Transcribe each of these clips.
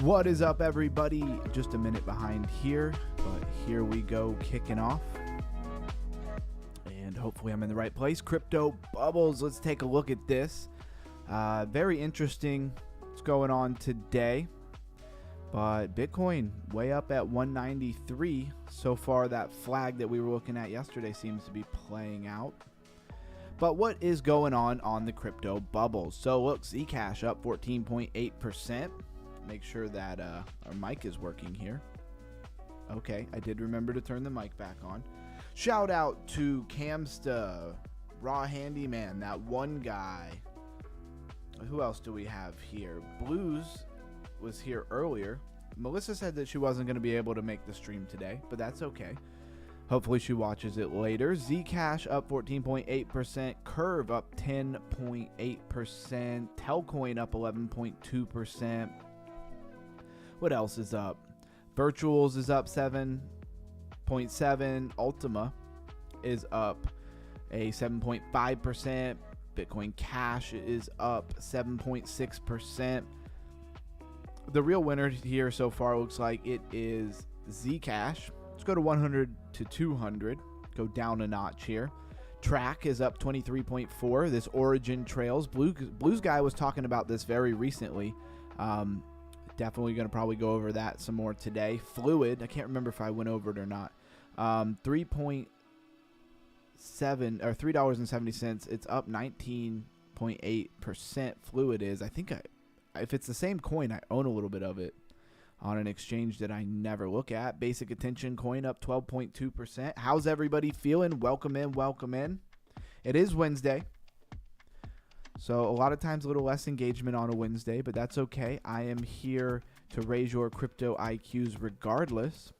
What is up, everybody? Just a minute behind here, but here we go, kicking off. And hopefully I'm in the right place. Crypto bubbles. Let's take a look at this. Very interesting what's going on today. But Bitcoin way up at 193. So far, that flag that we were looking at yesterday seems to be playing out. But what is going on the crypto bubbles? So look, Zcash up 14.8%. Make sure that our mic is working here. Okay, I did remember to turn the mic back on. Shout out to Camsta, Raw Handyman, that one guy. Who else do we have here? Blues was here earlier. Melissa said that she wasn't going to be able to make the stream today, but that's okay. Hopefully she watches it later. Zcash up 14.8%. Curve up 10.8%. Telcoin up 11.2%. What else is up? Virtuals is up 7.7%. Ultima is up a 7.5%. Bitcoin Cash is up 7.6%. The real winner here so far looks like it is Zcash. Let's go to 100 to 200. Go down a notch here. Track is up 23.4%. This Origin Trails. Blues guy was talking about this very recently. Definitely going to probably go over that some more today. Fluid. I can't remember if I went over it or not. 3.7 or $3.70. It's up 19.8%. Fluid is. I think if it's the same coin, I own a little bit of it on an exchange that I never look at. Basic Attention coin up 12.2%. How's everybody feeling? Welcome in, welcome in. It is Wednesday, so a lot of times a little less engagement on a Wednesday, but that's okay. I am here to raise your crypto IQs regardless.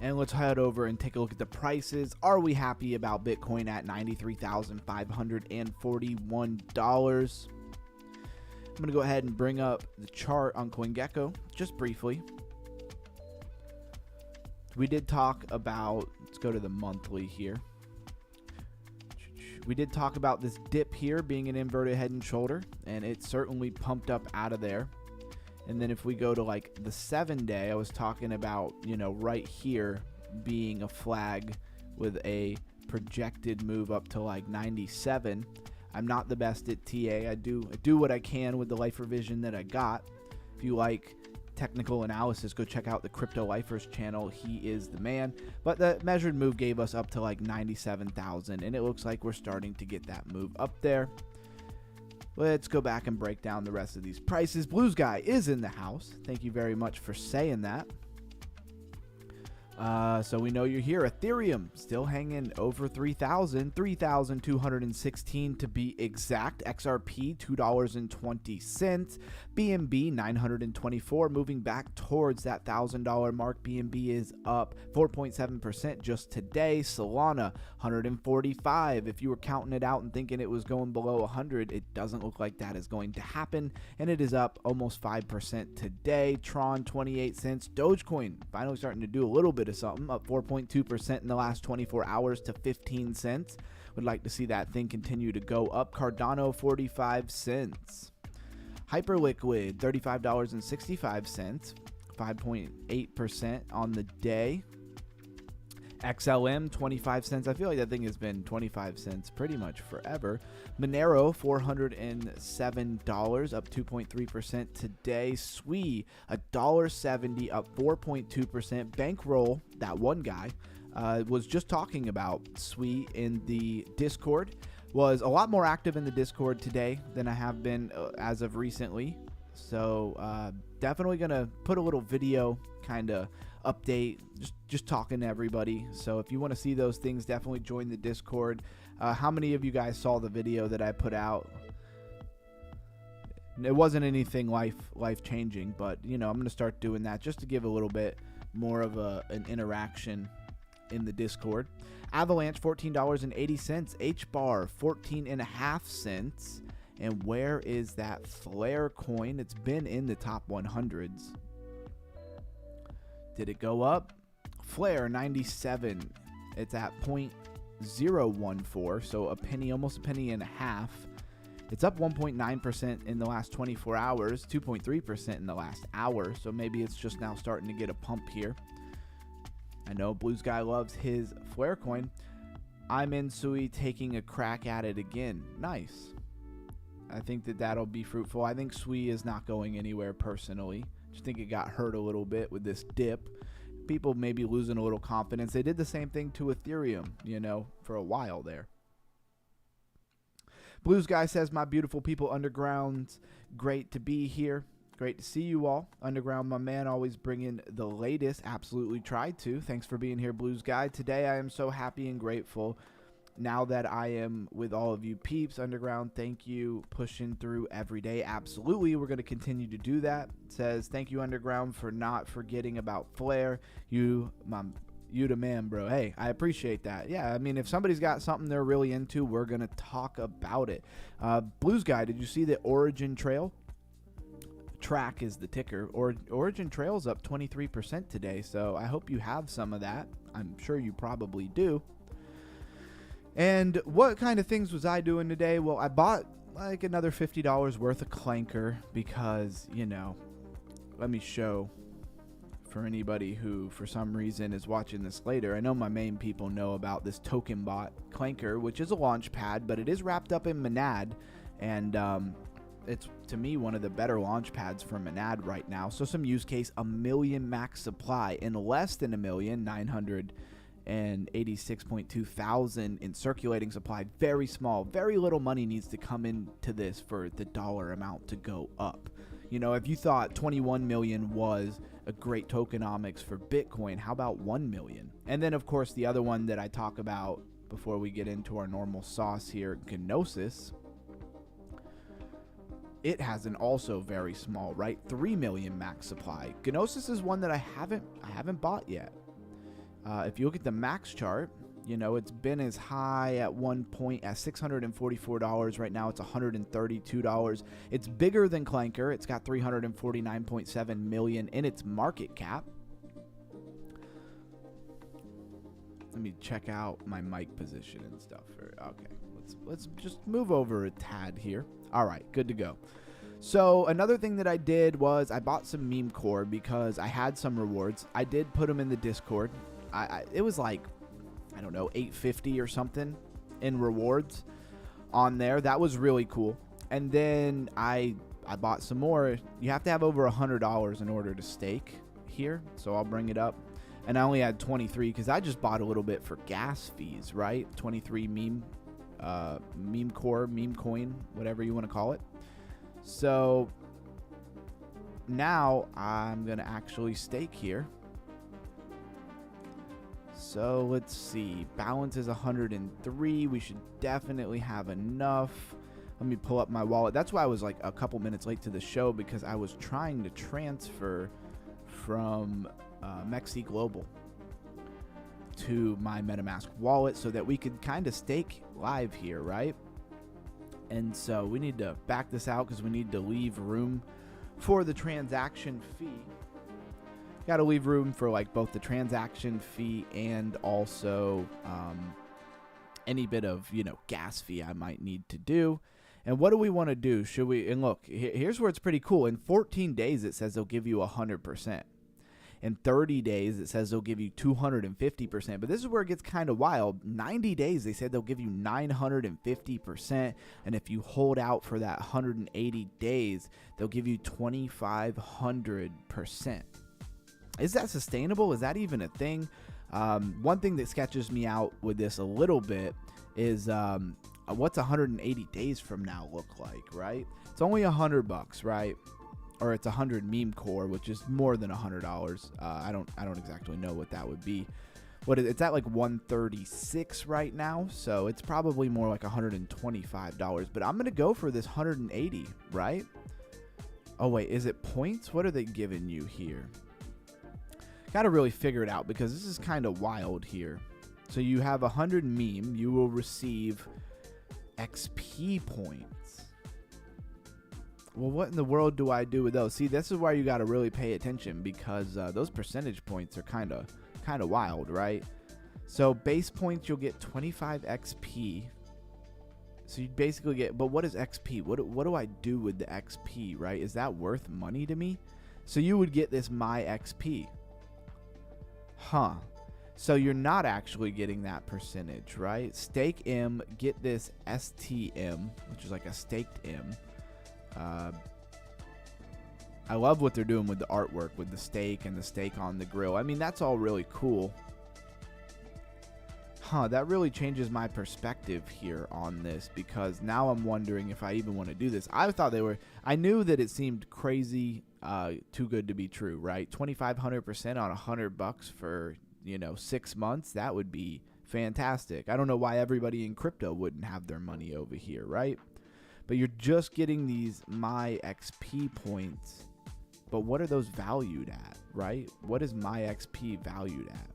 And let's head over and take a look at the prices. Are we happy about Bitcoin at $93,541? I'm going to go ahead and bring up the chart on CoinGecko just briefly. We did talk about, let's go to the monthly here. We did talk about this dip here being an inverted head and shoulder, and it certainly pumped up out of there. And then if we go to like the 7-day, I was talking about, right here being a flag with a projected move up to like 97. I'm not the best at TA. I do what I can with the life revision that I got. If you like technical analysis, go check out the Crypto Lifers channel. He is the man. But the measured move gave us up to like 97,000, and it looks like we're starting to get that move up there. Let's go back and break down the rest of these prices. Blues guy is in the house. Thank you very much for saying that. So we know you're here. Ethereum still hanging over 3,000, 3,216 to be exact. XRP $2.20. BNB 924, moving back towards that $1,000 mark. BNB is up 4.7% just today. Solana 145. If you were counting it out and thinking it was going below 100, it doesn't look like that is going to happen, and it is up almost 5% today. Tron 28 cents. Dogecoin finally starting to do a little bit of something, up 4.2% in the last 24 hours to 15 cents. Would like to see that thing continue to go up. Cardano 45 cents. Hyperliquid $35.65, 5.8% on the day. XLM 25 cents. I feel like that thing has been 25 cents pretty much forever. Monero $407, up 2.3% today. SWI $1.70, up 4.2%. Bankroll, that one guy, was just talking about SWI in the Discord. Was a lot more active in the Discord today than I have been as of recently. So definitely gonna put a little video kind of update, just talking to everybody. So if you want to see those things, definitely join the Discord. How many of you guys saw the video that I put out? It wasn't anything life changing, but I'm gonna start doing that just to give a little bit more of an interaction in the Discord. Avalanche $14.80. HBAR 14.5 cents. And where is that Flare coin? It's been in the top 100s. Did it go up? Flare 97. It's at 0.014, so a penny, almost a penny and a half. It's up 1.9% in the last 24 hours, 2.3% in the last hour. So maybe it's just now starting to get a pump here. I know Blue Sky loves his Flare coin. I'm in Sui taking a crack at it again. Nice. I think that that'll be fruitful. I think Sui is not going anywhere personally. Just think it got hurt a little bit with this dip. People may be losing a little confidence. They did the same thing to Ethereum, you know, for a while there. Blues Guy says, my beautiful people undergrounds, great to be here. Great to see you all. Underground, my man, always bringing the latest. Absolutely tried to. Thanks for being here, Blues Guy. Today I am so happy and grateful. Now that I am with all of you peeps, Underground, thank you, pushing through every day. Absolutely, we're going to continue to do that. It says, thank you, Underground, for not forgetting about Flare. You the man, bro. Hey, I appreciate that. Yeah, I mean, if somebody's got something they're really into, we're going to talk about it. Blues Guy, did you see the Origin Trail? Track is the ticker. Origin Trail's up 23% today, so I hope you have some of that. I'm sure you probably do. And what kind of things was I doing today? Well, I bought like another $50 worth of Clanker because, you know, let me show for anybody who for some reason is watching this later. I know my main people know about this token bot Clanker, which is a launch pad, but it is wrapped up in Monad, and it's to me one of the better launch pads for Monad right now. So some use case, 1 million max supply in less than 1,986.2 thousand in circulating supply. Very small, very little money needs to come into this for the dollar amount to go up. You know, if you thought 21 million was a great tokenomics for Bitcoin, how about 1 million? And then of course the other one that I talk about before we get into our normal sauce here, Gnosis. It has an also very small, right? 3 million max supply. Gnosis is one that I haven't bought yet. If you look at the max chart, you know, it's been as high at one point at $644. Right now it's $132. It's bigger than Clanker. It's got 349.7 million in its market cap. Let me check out my mic position and stuff. Okay, let's just move over a tad here. All right, good to go. So another thing that I did was I bought some meme core because I had some rewards. I did put them in the Discord. It was like, I don't know, $850 or something in rewards on there. That was really cool. And then I bought some more. You have to have over $100 in order to stake here. So I'll bring it up. And I only had 23 because I just bought a little bit for gas fees, right? 23 meme core, meme coin, whatever you want to call it. So now I'm going to actually stake here. So let's see. Balance is 103. We should definitely have enough. Let me pull up my wallet. That's why I was like a couple minutes late to the show, because I was trying to transfer from Mexi Global to my MetaMask wallet so that we could kind of stake live here, right? And so we need to back this out because we need to leave room for the transaction fee. Got to leave room for like both the transaction fee and also any bit of, you know, gas fee I might need to do. And what do we want to do? Should we, and look, here's where it's pretty cool. In 14 days, it says they'll give you 100%. In 30 days, it says they'll give you 250%. But this is where it gets kind of wild. 90 days, they said they'll give you 950%. And if you hold out for that 180 days, they'll give you 2,500%. Is that sustainable? Is that even a thing? One thing that sketches me out with this a little bit is what's 180 days from now look like, right? It's only $100, right? Or it's 100 meme core, which is more than $100. I don't exactly know what that would be. It's at like 136 right now, so it's probably more like $125. But I'm gonna go for this 180, right? Oh wait, is it points? What are they giving you here? Got to really figure it out because this is kind of wild here. So you have 100 meme, you will receive XP points. Well, what in the world do I do with those? See, this is where you got to really pay attention because those percentage points are kind of wild, right? So base points, you'll get 25 XP. So you basically get, but what is XP? What do I do with the XP, right? Is that worth money to me? So you would get this my XP. Huh. So you're not actually getting that percentage, right? Stake M, get this STM, which is like a staked M. I love what they're doing with the artwork, with the steak and the steak on the grill. I mean, that's all really cool. Huh, that really changes my perspective here on this, because now I'm wondering if I even want to do this. I knew that it seemed crazy, too good to be true, right? 2,500% on $100 for, 6 months. That would be fantastic. I don't know why everybody in crypto wouldn't have their money over here, right? But you're just getting these my XP points. But what are those valued at, right? What is my XP valued at?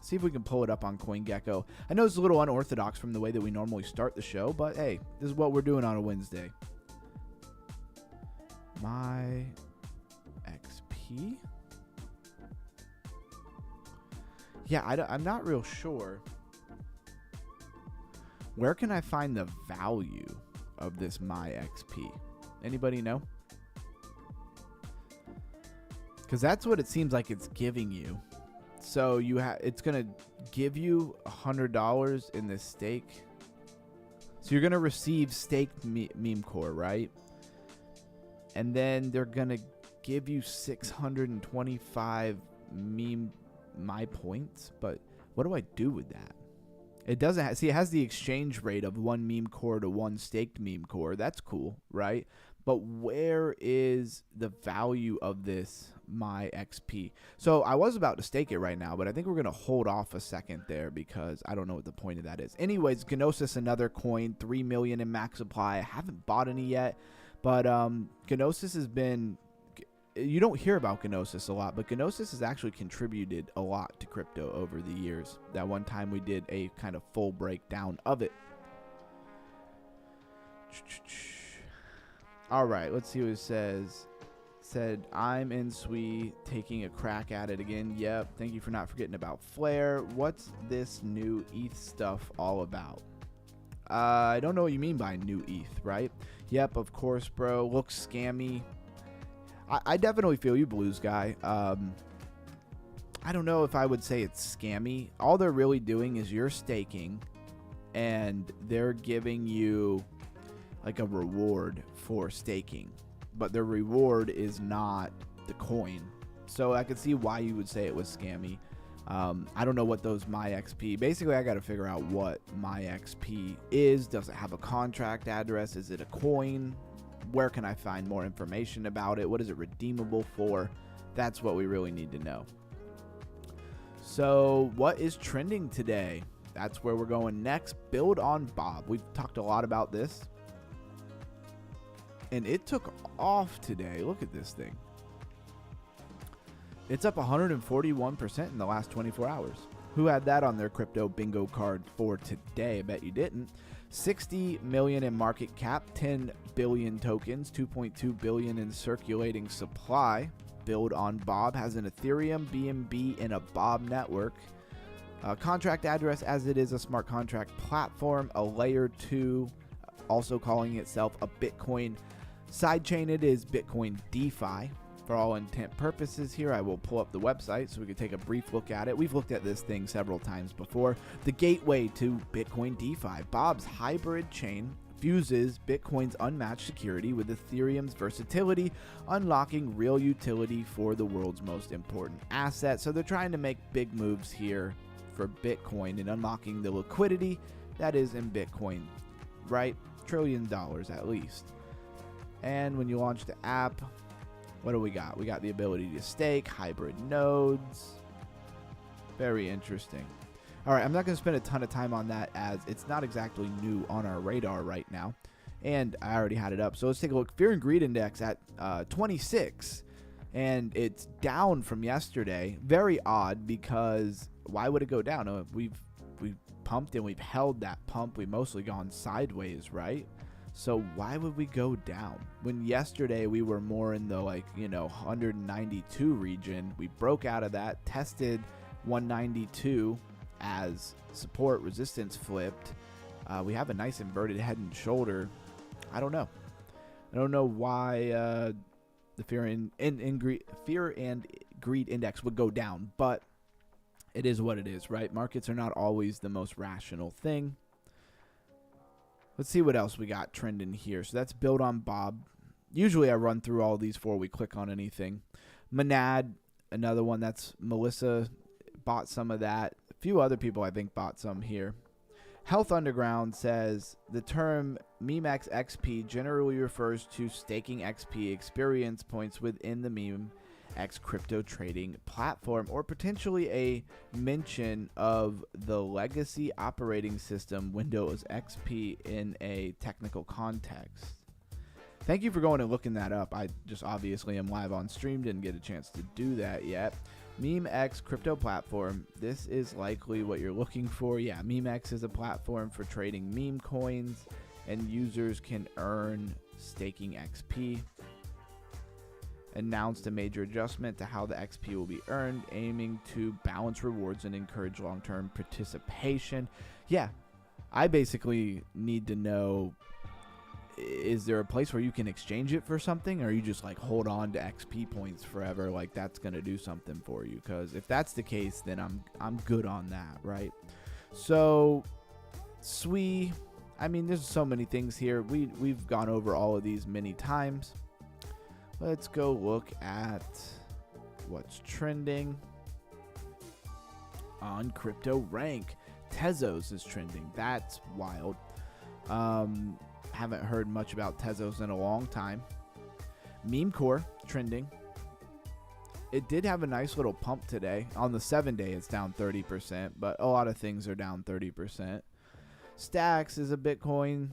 See if we can pull it up on CoinGecko. I know it's a little unorthodox from the way that we normally start the show, but hey, this is what we're doing on a Wednesday. My XP? Yeah, I'm not real sure. Where can I find the value of this my XP? Anybody know? Because that's what it seems like it's giving you. So it's gonna give you $100 in this stake. So you're gonna receive staked meme core, right? And then they're gonna give you 625 my points. But what do I do with that? It doesn't see. It has the exchange rate of 1 meme core to 1 staked meme core. That's cool, right? But where is the value of this my XP? So I was about to stake it right now, but I think we're going to hold off a second there because I don't know what the point of that is. Anyways, Gnosis, another coin, 3 million in max supply. I haven't bought any yet, but Gnosis has been, you don't hear about Gnosis a lot, but Gnosis has actually contributed a lot to crypto over the years. That one time we did a kind of full breakdown of it. All right, let's see what it says. Said, I'm in Sui, taking a crack at it again. Yep, thank you for not forgetting about Flare. What's this new ETH stuff all about? I don't know what you mean by new ETH, right? Yep, of course, bro. Looks scammy. I definitely feel you, Blues guy. I don't know if I would say it's scammy. All they're really doing is you're staking, and they're giving you like a reward for staking, but the reward is not the coin. So I could see why you would say it was scammy. I don't know what those my XP, basically I got to figure out what my XP is. Does it have a contract address? Is it a coin? Where can I find more information about it? What is it redeemable for? That's what we really need to know. So what is trending today? That's where we're going next. Build on Bob. We've talked a lot about this, and it took off today. Look at this thing. It's up 141% in the last 24 hours. Who had that on their crypto bingo card for today? I bet you didn't. 60 million in market cap, 10 billion tokens, 2.2 billion in circulating supply. Build on Bob has an Ethereum, BNB, and a Bob network. Contract address as it is a smart contract platform, a layer 2, also calling itself a Bitcoin sidechain. It is Bitcoin DeFi. For all intent purposes here, I will pull up the website so we can take a brief look at it. We've looked at this thing several times before. The gateway to Bitcoin DeFi. Bob's hybrid chain fuses Bitcoin's unmatched security with Ethereum's versatility, unlocking real utility for the world's most important asset. So they're trying to make big moves here for Bitcoin and unlocking the liquidity that is in Bitcoin, right? $1 trillion at least. And when you launch the app, what do we got? We got the ability to stake, hybrid nodes. Very interesting. All right, I'm not going to spend a ton of time on that as it's not exactly new on our radar right now. And I already had it up. So let's take a look. Fear and Greed Index at 26. And it's down from yesterday. Very odd, because why would it go down? We've pumped and we've held that pump. We've mostly gone sideways, right? So why would we go down? When yesterday we were more in the 192 region. We broke out of that, tested 192 as support, resistance flipped. We have a nice inverted head and shoulder. I don't know. I don't know why the fear and greed index would go down, but it is what it is, right? Markets are not always the most rational thing. Let's see what else we got trending here. So that's build on Bob. Usually I run through all these before we click on anything. Monad, another one. That's Melissa bought some of that. A few other people I think bought some here. Health Underground says the term MEMX XP generally refers to staking XP experience points within the MEMX crypto trading platform, or potentially a mention of the legacy operating system Windows XP in a technical context. Thank you for going and looking that up. I just obviously am live on stream, didn't get a chance to do that yet. MEMX crypto platform. This is likely what you're looking for. Yeah, MEMX is a platform for trading meme coins, and users can earn staking XP. Announced a major adjustment to how the XP will be earned, aiming to balance rewards and encourage long-term participation. Yeah, I basically need to know, is there a place where you can exchange it for something, or you just like hold on to XP points forever? Like that's going to do something for you, because if that's the case, then I'm good on that, right? So I mean, there's so many things here. We've gone over all of these many times. Let's go look at what's trending on Crypto Rank. Tezos is trending. That's wild. Haven't heard much about Tezos in a long time. Meme Core trending. It did have a nice little pump today. On the 7-day, it's down 30%, but a lot of things are down 30%. Stacks is a Bitcoin.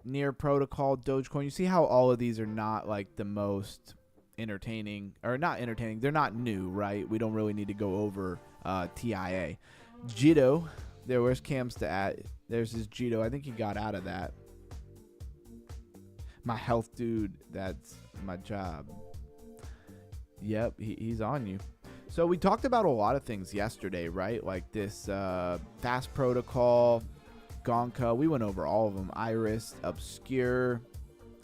Near Protocol, Dogecoin. You see how all of these are not like the most entertaining, or not entertaining. They're not new, right? We don't really need to go over TIA. Jito. Where's Cam's to at? There's his Jito. I think he got out of that. My health dude, that's my job. Yep, he's on you. So we talked about a lot of things yesterday, right? Like this Fast Protocol, Gonka. We went over all of them. Iris, Obscure,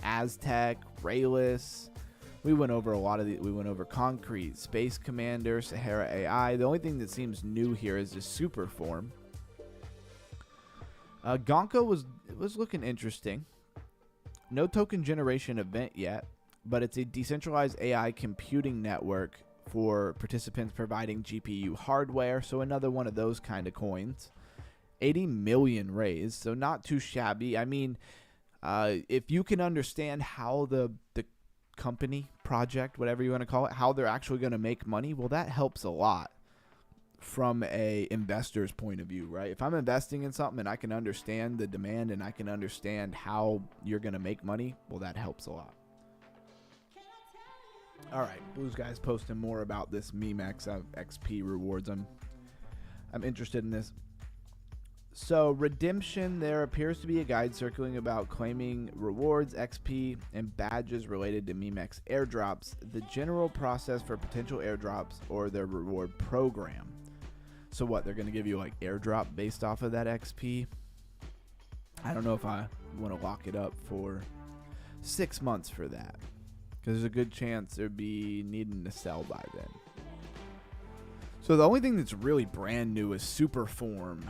Aztec, Rayless. We went over a lot of these. We went over Concrete, Space Commander, Sahara AI. The only thing that seems new here is the super form. Gonka was looking interesting. No token generation event yet, but it's a decentralized AI computing network for participants providing GPU hardware. So another one of those kind of coins. 80 million raised, so not too shabby. I mean, if you can understand how the company, project, whatever you want to call it, how they're actually going to make money, well, that helps a lot from a investor's point of view, right? If I'm investing in something and I can understand the demand and I can understand how you're going to make money, well, that helps a lot. All right, Blues Guy's posting more about this MEMX XP rewards. I'm interested in this. So redemption, there appears to be a guide circling about claiming rewards, XP, and badges related to MEMX airdrops, the general process for potential airdrops, or their reward program. So what, they're going to give you like airdrop based off of that XP? I don't know if I want to lock it up for 6 months for that, because there's a good chance they'll be needing to sell by then. So the only thing that's really brand new is Superform.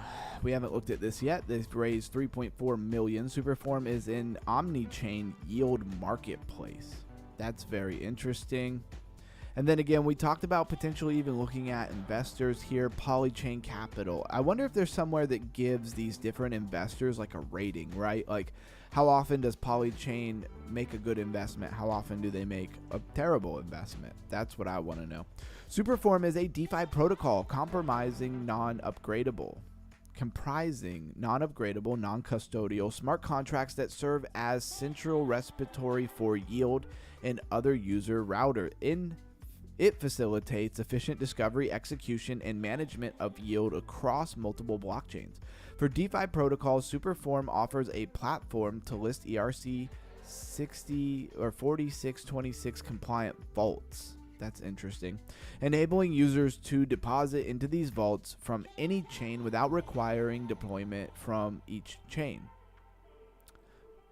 We haven't looked at this yet. They've raised 3.4 million. Superform is in Omnichain Yield Marketplace. That's very interesting. And then again, we talked about potentially even looking at investors here. Polychain Capital. I wonder if there's somewhere that gives these different investors like a rating, right? Like, how often does Polychain make a good investment? How often do they make a terrible investment? That's what I want to know. Superform is a DeFi protocol comprising non-upgradable, non-custodial smart contracts that serve as central repository for yield and other user router. It facilitates efficient discovery, execution, and management of yield across multiple blockchains. For DeFi protocols, Superform offers a platform to list ERC 60 or 4626 compliant vaults. That's interesting. Enabling users to deposit into these vaults from any chain without requiring deployment from each chain.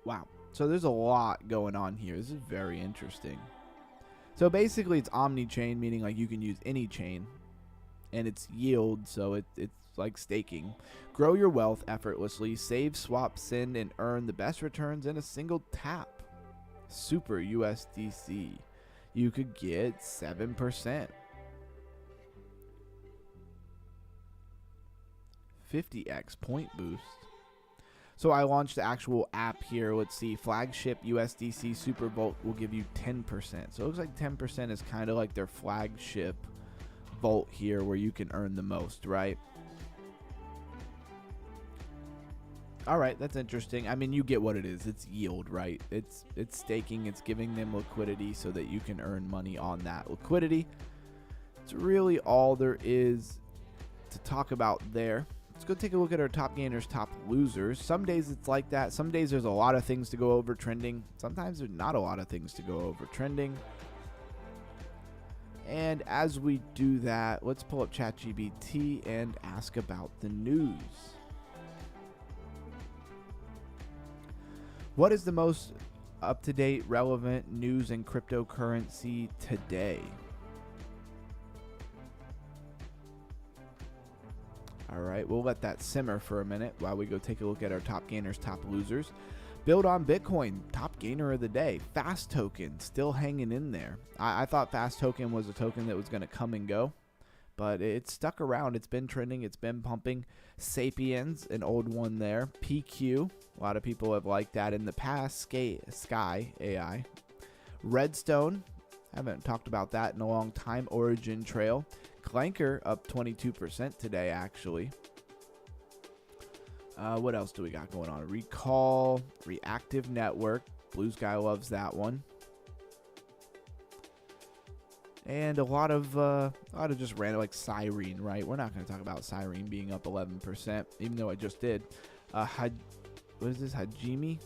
Wow. So there's a lot going on here. This is very interesting. So basically it's omni-chain, meaning like you can use any chain, and it's yield, so it's like staking. Grow your wealth effortlessly, save, swap, send, and earn the best returns in a single tap. Super USDC. You could get 7%. 50x point boost. So I launched the actual app here. Let's see. Flagship USDC Super Vault will give you 10%. So it looks like 10% is kind of like their flagship vault here where you can earn the most, right? All right, that's interesting. I mean, you get what it is. It's yield, right? It's staking. It's giving them liquidity so that you can earn money on that liquidity. It's really all there is to talk about there. Let's go take a look at our top gainers, top losers. Some days it's like that. Some days there's a lot of things to go over trending. Sometimes there's not a lot of things to go over trending. And as we do that, let's pull up ChatGPT and ask about the news. What is the most up-to-date, relevant news in cryptocurrency today? All right, we'll let that simmer for a minute while we go take a look at our top gainers, top losers. Build on Bitcoin, top gainer of the day. Fast token, still hanging in there. I thought Fast token was a token that was going to come and go, but it's stuck around. It's been trending. It's been pumping. Sapiens, an old one there. PQ, a lot of people have liked that in the past. Sky AI. Redstone, haven't talked about that in a long time. Origin Trail. Clanker up 22% today, actually. What else do we got going on? Recall, Reactive Network. Blue Sky loves that one. And a lot of just random, like Cyrene, right? We're not going to talk about Cyrene being up 11%, even though I just did. What is this? Hajime?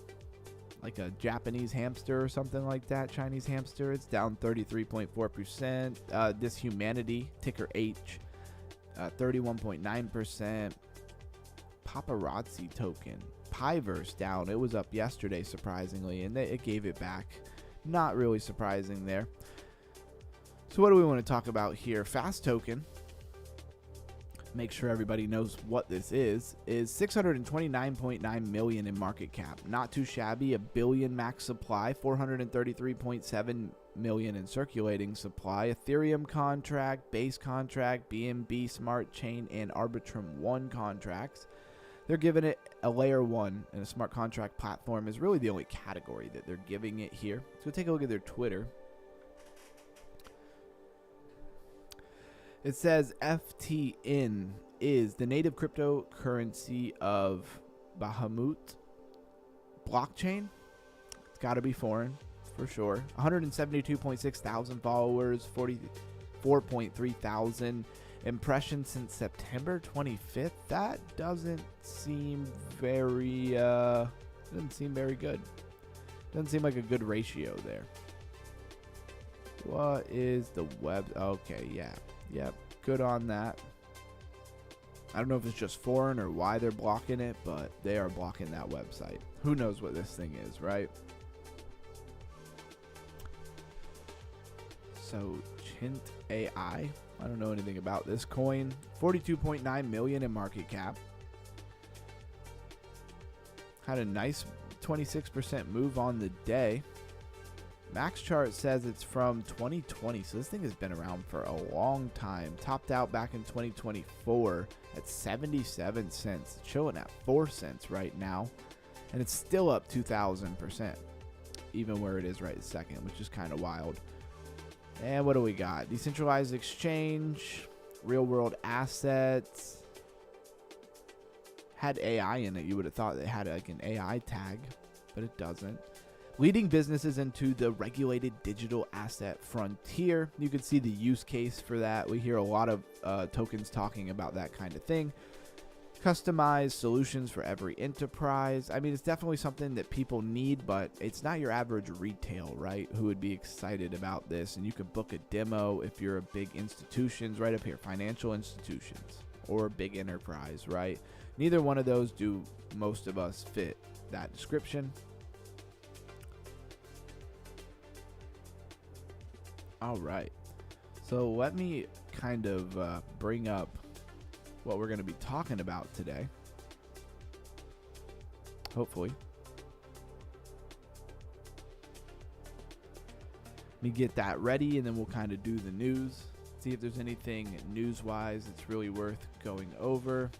Like a Japanese hamster or something like that. Chinese hamster. It's down 33.4%. This Humanity, ticker H, 31.9%. Paparazzi token. Piverse down. It was up yesterday, surprisingly, and it gave it back. Not really surprising there. So what do we want to talk about here? Fast token. Make sure everybody knows what this is 629.9 million in market cap. Not too shabby. A billion max supply, 433.7 million in circulating supply. Ethereum contract, base contract, BNB smart chain, and Arbitrum 1 contracts. They're giving it a layer 1, and a smart contract platform is really the only category that they're giving it here. So take a look at their Twitter. It says FTN is the native cryptocurrency of Bahamut blockchain. It's got to be foreign for sure. 172.6 thousand followers, 44.3 thousand impressions since September 25th. That doesn't seem very good. Doesn't seem like a good ratio there. What is the web? Okay, yeah. Yep, good on that. I don't know if it's just foreign or why they're blocking it, but they are blocking that website. Who knows what this thing is, right? So, Chint AI. I don't know anything about this coin. 42.9 million in market cap. Had a nice 26% move on the day. Max chart says it's from 2020, so this thing has been around for a long time. Topped out back in 2024 at 77 cents, chilling at 4 cents right now, and it's still up 2,000%, even where it is right this second, which is kind of wild. And what do we got? Decentralized exchange, real world assets. Had AI in it. You would have thought it had like an AI tag, but it doesn't. Leading businesses into the regulated digital asset frontier. You can see the use case for that. We hear a lot of tokens talking about that kind of thing. Customized solutions for every enterprise. I mean, it's definitely something that people need, but it's not your average retail, right? Who would be excited about this. And you could book a demo if you're a big institutions, right up here, financial institutions or big enterprise, right? Neither one of those do most of us fit that description. All right. So let me kind of bring up what we're going to be talking about today. Hopefully. Let me get that ready, and then we'll kind of do the news. See if there's anything news-wise that's really worth going over.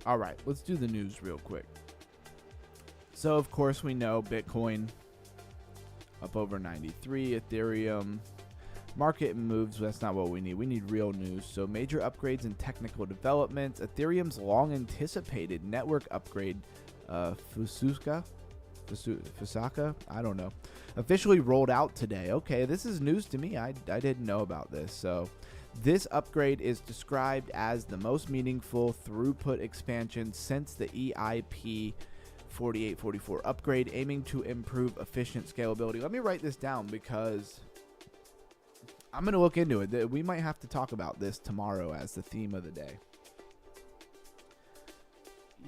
All right, let's do the news real quick. So, of course, we know Bitcoin up over 93, Ethereum. Market moves, that's not what we need. We need real news. So, major upgrades and technical developments. Ethereum's long-anticipated network upgrade, Fusaka, I don't know, officially rolled out today. Okay, this is news to me. I didn't know about this. So, this upgrade is described as the most meaningful throughput expansion since the EIP 4844 upgrade, aiming to improve efficient scalability. Let me write this down because I'm going to look into it. We might have to talk about this tomorrow as the theme of the day.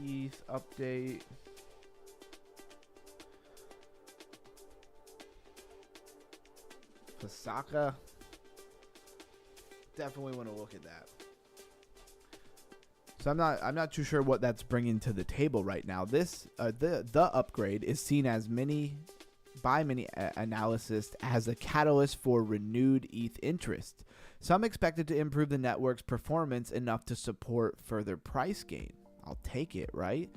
ETH update. Fusaka. Definitely want to look at that. So I'm not too sure what that's bringing to the table right now. This the upgrade is seen as by many analysts as a catalyst for renewed ETH interest. Some expect it to improve the network's performance enough to support further price gain. I'll take it, right?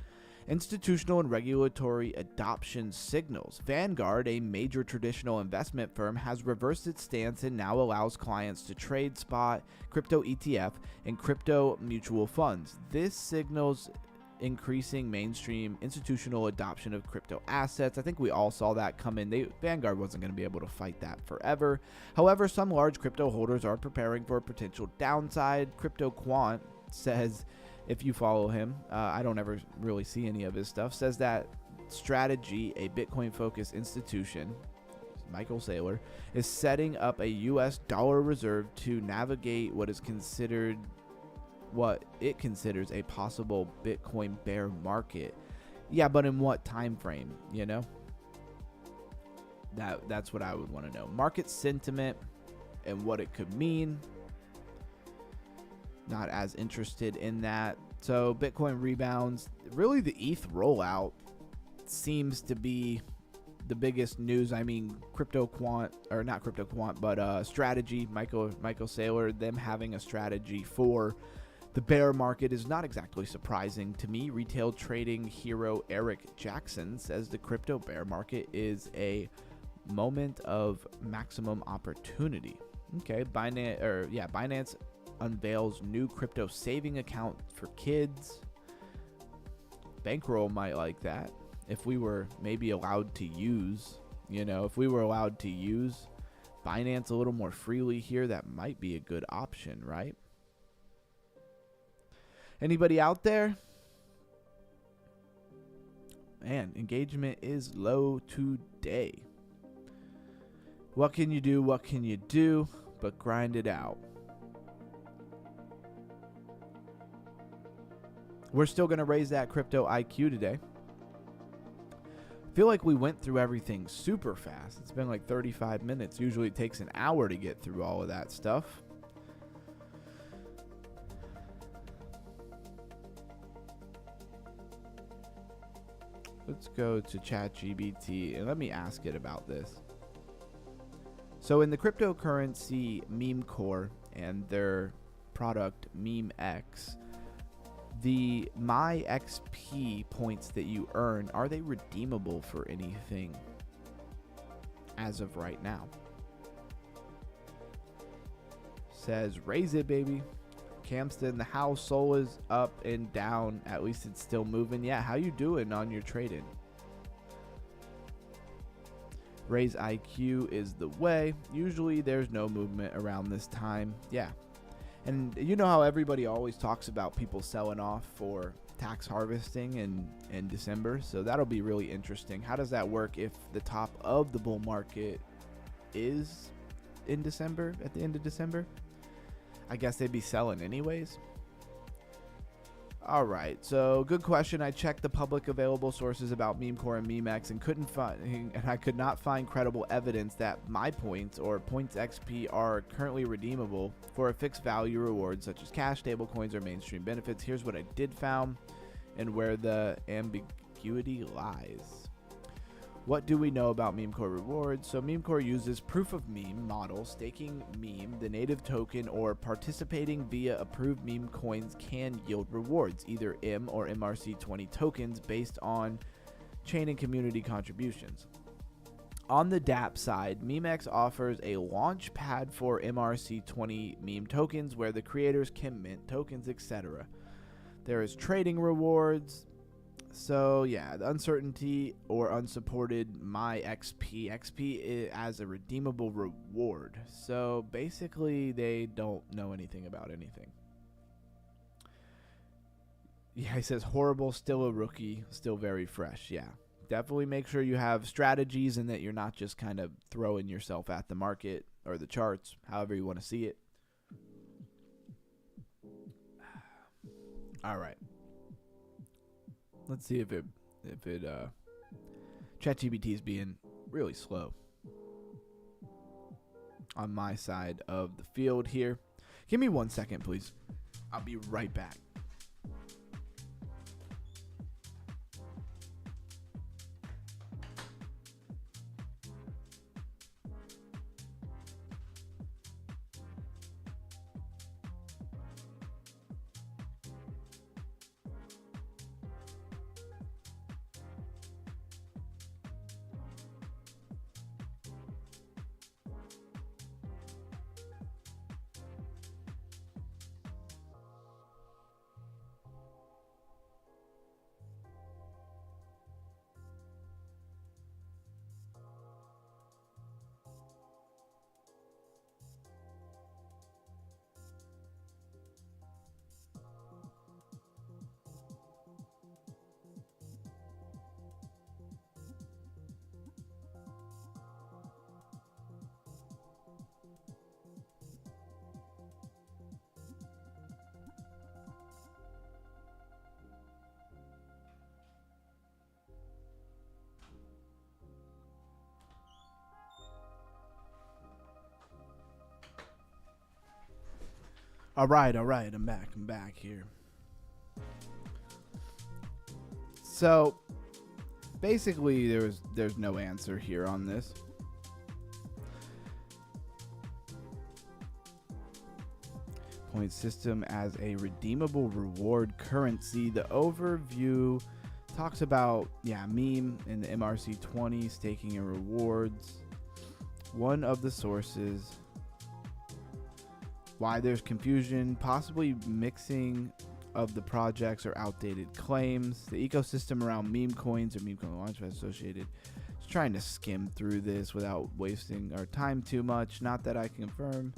Institutional and regulatory adoption signals. Vanguard, a major traditional investment firm, has reversed its stance and now allows clients to trade spot, crypto ETF, and crypto mutual funds. This signals increasing mainstream institutional adoption of crypto assets. I think we all saw that come in. Vanguard wasn't going to be able to fight that forever. However, some large crypto holders are preparing for a potential downside. Crypto Quant says, if you follow him, I don't ever really see any of his stuff, says that Strategy, a Bitcoin-focused institution, Michael Saylor, is setting up a U.S. dollar reserve to navigate what it considers a possible Bitcoin bear market. Yeah, but in what time frame, you know? That's what I would want to know. Market sentiment and what it could mean. Not as interested in that. So Bitcoin rebounds. Really, the ETH rollout seems to be the biggest news. I mean, Strategy, Michael Saylor, them having a strategy for the bear market is not exactly surprising to me. Retail trading hero Eric Jackson says the crypto bear market is a moment of maximum opportunity. Okay, Binance unveils new crypto saving account for kids. Bankroll might like that if we were maybe allowed to use, if we were allowed to use Binance a little more freely here, that might be a good option, right? Anybody out there? Man, engagement is low today. What can you do? What can you do but grind it out? We're still going to raise that crypto IQ today. I feel like we went through everything super fast. It's been like 35 minutes. Usually it takes an hour to get through all of that stuff. Let's go to ChatGPT and let me ask it about this. So in the cryptocurrency meme core and their product MemeX, the My XP points that you earn, are they redeemable for anything as of right now? Says, raise it, baby. Camston, the house soul is up and down. At least it's still moving. Yeah, how you doing on your trading? Raise IQ is the way. Usually there's no movement around this time. Yeah. And you know how everybody always talks about people selling off for tax harvesting in December. So that'll be really interesting. How does that work if the top of the bull market is in December, at the end of December? I guess they'd be selling anyways. All right, so good question. I checked the public available sources about MemeCore and MEMEX and I could not find credible evidence that my points or points XP are currently redeemable for a fixed value reward such as cash, stablecoins, or mainstream benefits. Here's what I did found and where the ambiguity lies. What do we know about MemeCore rewards? So MemeCore uses proof of meme model, staking meme, the native token, or participating via approved meme coins can yield rewards, either M or MRC20 tokens based on chain and community contributions. On the dApp side, MEMEX offers a launch pad for MRC20 meme tokens where the creators can mint tokens, etc. There is trading rewards. So yeah, the uncertainty or unsupported my XP as a redeemable reward. So basically they don't know anything about anything. Yeah, he says horrible, still a rookie, still very fresh. Yeah, definitely make sure you have strategies and that you're not just kind of throwing yourself at the market or the charts, however you want to see it. All right. Let's see if ChatGPT is being really slow on my side of the field here. Give me 1 second, please. I'll be right back. All right. I'm back here. So basically there's no answer here on this. Point system as a redeemable reward currency. The overview talks about meme and the MRC20 staking and rewards. One of the sources. Why there's confusion, possibly mixing of the projects or outdated claims. The ecosystem around meme coins or meme coin launchpad associated. Just trying to skim through this without wasting our time too much. Not that I can confirm.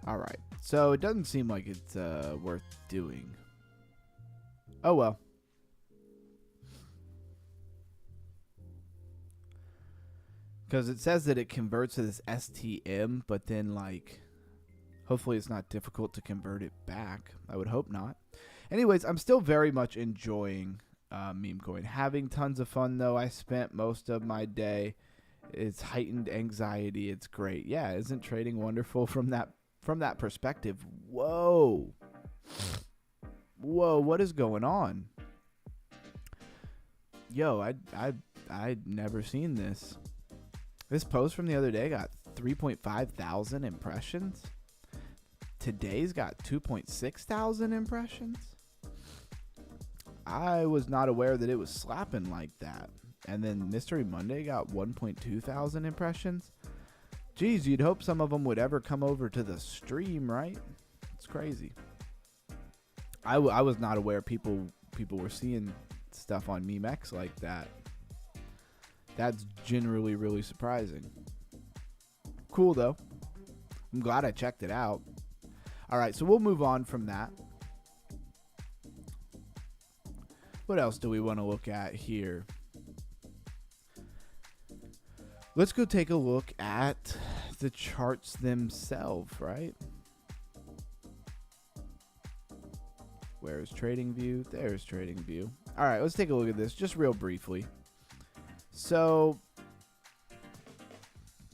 All right, so it doesn't seem like it's worth doing. Oh well. Because it says that it converts to this STM, but then hopefully it's not difficult to convert it back. I would hope not. Anyways, I'm still very much enjoying MemeCoin. Having tons of fun though. I spent most of my day. It's heightened anxiety. It's great. Yeah, isn't trading wonderful from that perspective? Whoa, what is going on? Yo, I'd never seen this. This post from the other day got 3.5 thousand impressions. Today's got 2.6 thousand impressions. I was not aware that it was slapping like that. And then Mystery Monday got 1.2 thousand impressions. Geez, you'd hope some of them would ever come over to the stream, right? It's crazy. I was not aware people were seeing stuff on MEMEX like that. That's generally really surprising. Cool though. I'm glad I checked it out. All right, so we'll move on from that. What else do we want to look at here? Let's go take a look at the charts themselves, right? Where is TradingView? There's TradingView. All right, let's take a look at this just real briefly. So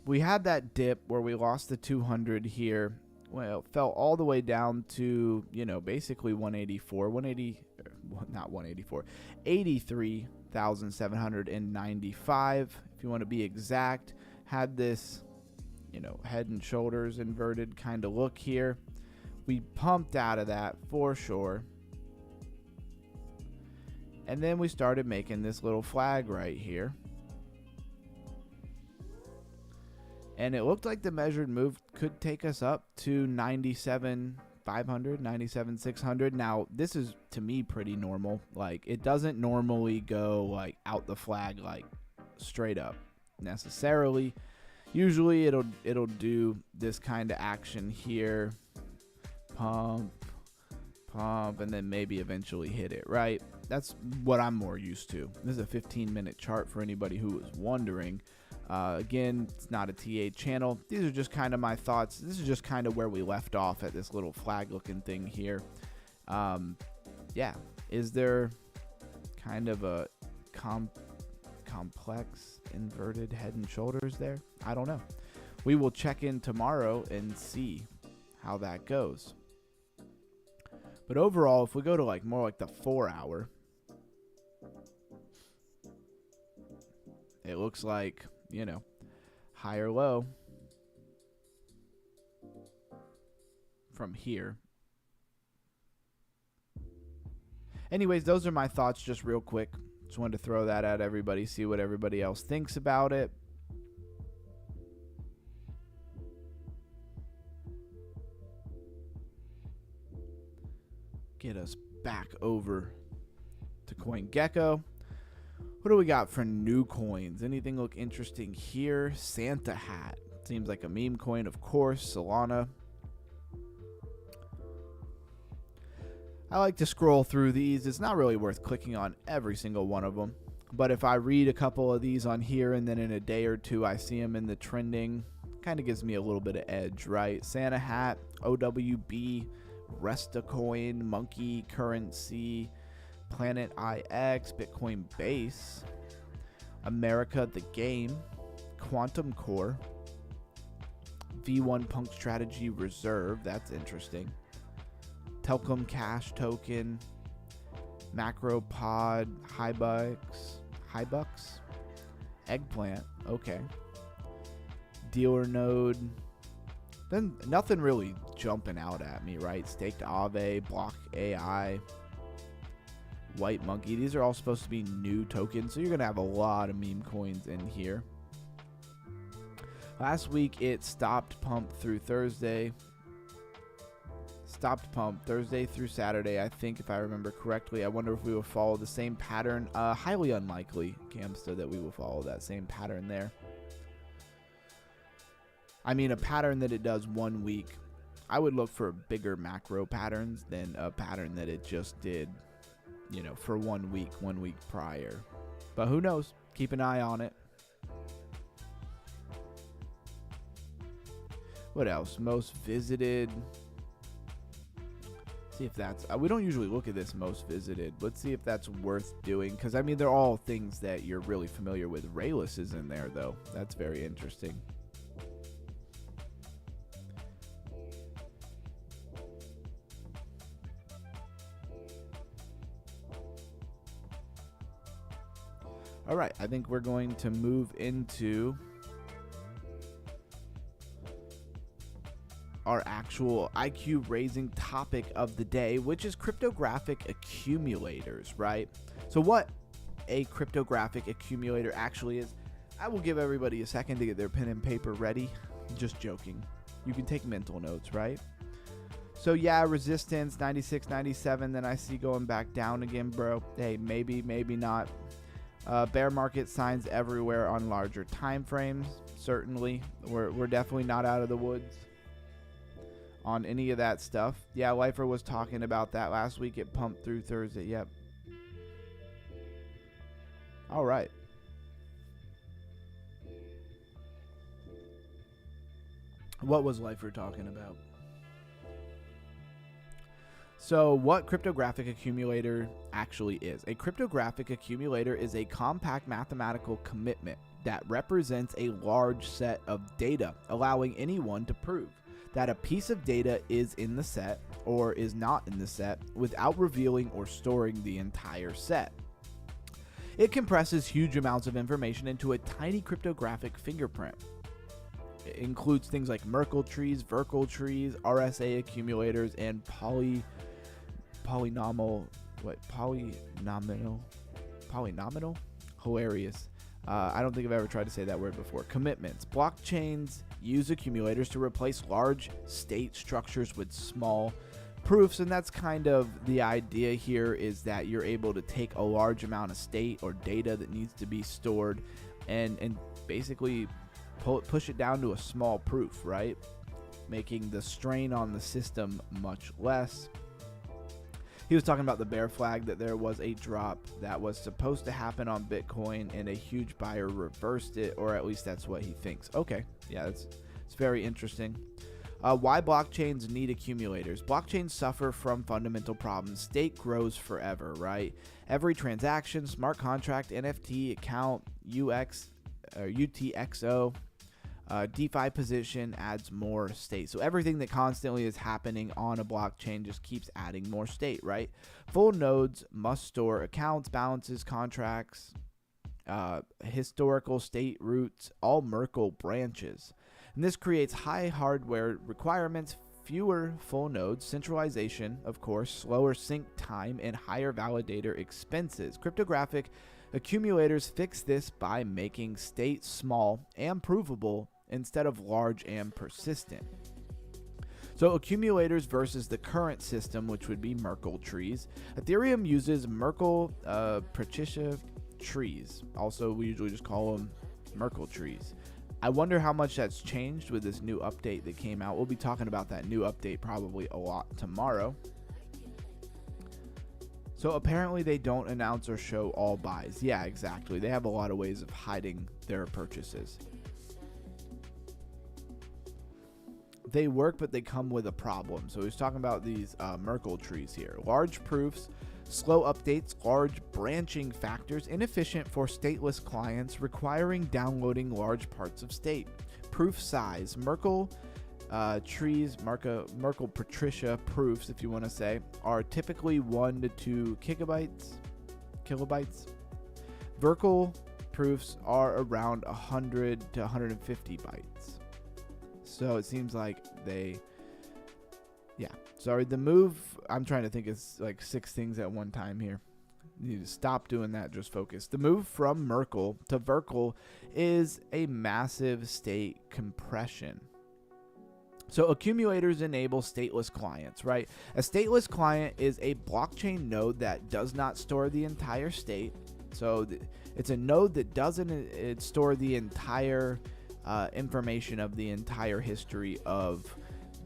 we had that dip where we lost the 200 here. Well, it fell all the way down to, you know, basically 83,795, if you want to be exact. Had this, you know, head and shoulders inverted kind of look here. We pumped out of that for sure. And then we started making this little flag right here. And it looked like the measured move could take us up to 97,500, 97,600. Now, this is, to me, pretty normal. Like, it doesn't normally go, like, out the flag, like, straight up necessarily. Usually, it'll do this kind of action here. Pump, pump, and then maybe eventually hit it, right? That's what I'm more used to. This is a 15-minute chart for anybody who was wondering. Again, it's not a TA channel. These are just kind of my thoughts. This is just kind of where we left off at this little flag looking thing here. Yeah, is there kind of a complex inverted head and shoulders there? I don't know. We will check in tomorrow and see how that goes. But overall, if we go to like more like the 4 hour, it looks like, you know, high or low from here. Anyways, those are my thoughts just real quick. Just wanted to throw that at everybody, see what everybody else thinks about it. Get us back over to CoinGecko. What do we got for new coins? Anything look interesting here? Santa hat. Seems like a meme coin, of course. Solana. I like to scroll through these. It's not really worth clicking on every single one of them. But if I read a couple of these on here and then in a day or two I see them in the trending, kind of gives me a little bit of edge, right? Santa hat, OWB, Resta coin, Monkey currency, Planet IX, Bitcoin Base, America the Game, Quantum Core, V1 Punk Strategy Reserve, that's interesting, Telcom Cash Token, Macropod, Highbucks, Eggplant, okay, Dealer Node, then nothing really jumping out at me, right? Staked Aave, Block AI, White Monkey. These are all supposed to be new tokens, so you're going to have a lot of meme coins in here. Last week, it stopped pump through Thursday. Stopped pump Thursday through Saturday, I think, if I remember correctly. I wonder if we will follow the same pattern. Highly unlikely, Camsta, that we will follow that same pattern there. I mean, a pattern that it does 1 week. I would look for bigger macro patterns than a pattern that it just did, you know, for 1 week prior. But who knows? Keep an eye on it. What else? Most visited. See if that's... we don't usually look at this most visited. Let's see if that's worth doing. Because, I mean, they're all things that you're really familiar with. Rayless is in there, though. That's very interesting. All right, I think we're going to move into our actual IQ raising topic of the day, which is cryptographic accumulators, right? So what a cryptographic accumulator actually is, I will give everybody a second to get their pen and paper ready. Just joking. You can take mental notes, right? So yeah, resistance 96, 97, then I see going back down again, bro. Hey, maybe, maybe not. Bear market signs everywhere on larger time frames. Certainly, we're definitely not out of the woods. on any of that stuff. Yeah, Lifer was talking about that last week. It pumped through Thursday. Yep. All right. What was Lifer talking about? So what cryptographic accumulator actually is? A cryptographic accumulator is a compact mathematical commitment that represents a large set of data, allowing anyone to prove that a piece of data is in the set or is not in the set without revealing or storing the entire set. It compresses huge amounts of information into a tiny cryptographic fingerprint. It includes things like Merkle trees, Verkle trees, RSA accumulators, and polynomial. Hilarious. I don't think I've ever tried to say that word before. Commitments. Blockchains use accumulators to replace large state structures with small proofs, and that's kind of the idea here, is that you're able to take a large amount of state or data that needs to be stored and basically push it down to a small proof, right? Making the strain on the system much less. He was talking about the bear flag, that there was a drop that was supposed to happen on Bitcoin and a huge buyer reversed it, or at least that's what he thinks. Okay, yeah, it's very interesting. Why blockchains need accumulators. Blockchains suffer from fundamental problems. State grows forever, right? Every transaction, smart contract, NFT, account, UTXO, DeFi position adds more state. So everything that constantly is happening on a blockchain just keeps adding more state, right? Full nodes must store accounts, balances, contracts, historical state roots, all Merkle branches. And this creates high hardware requirements, fewer full nodes, centralization, of course, slower sync time, and higher validator expenses. Cryptographic accumulators fix this by making state small and provable instead of large and persistent. So accumulators versus the current system, which would be Merkle trees. Ethereum uses Merkle Patricia trees. Also, we usually just call them Merkle trees. I wonder how much that's changed with this new update that came out. We'll be talking about that new update probably a lot tomorrow. So apparently they don't announce or show all buys. Yeah, exactly. They have a lot of ways of hiding their purchases. They work, but they come with a problem. So he's talking about these Merkle trees here. Large proofs, slow updates, large branching factors, inefficient for stateless clients, requiring downloading large parts of state. Proof size. Merkle trees, Merkle Patricia proofs, if you want to say, are typically 1 to 2 kilobytes. Verkle proofs are around 100 to 150 bytes. So it seems like the move, I'm trying to think, is like 6 things at one time here. You need to stop doing that, just focus. The move from Merkle to Verkle is a massive state compression. So accumulators enable stateless clients, right? A stateless client is a blockchain node that does not store the entire state. So it's a node that doesn't store the entire information of the entire history of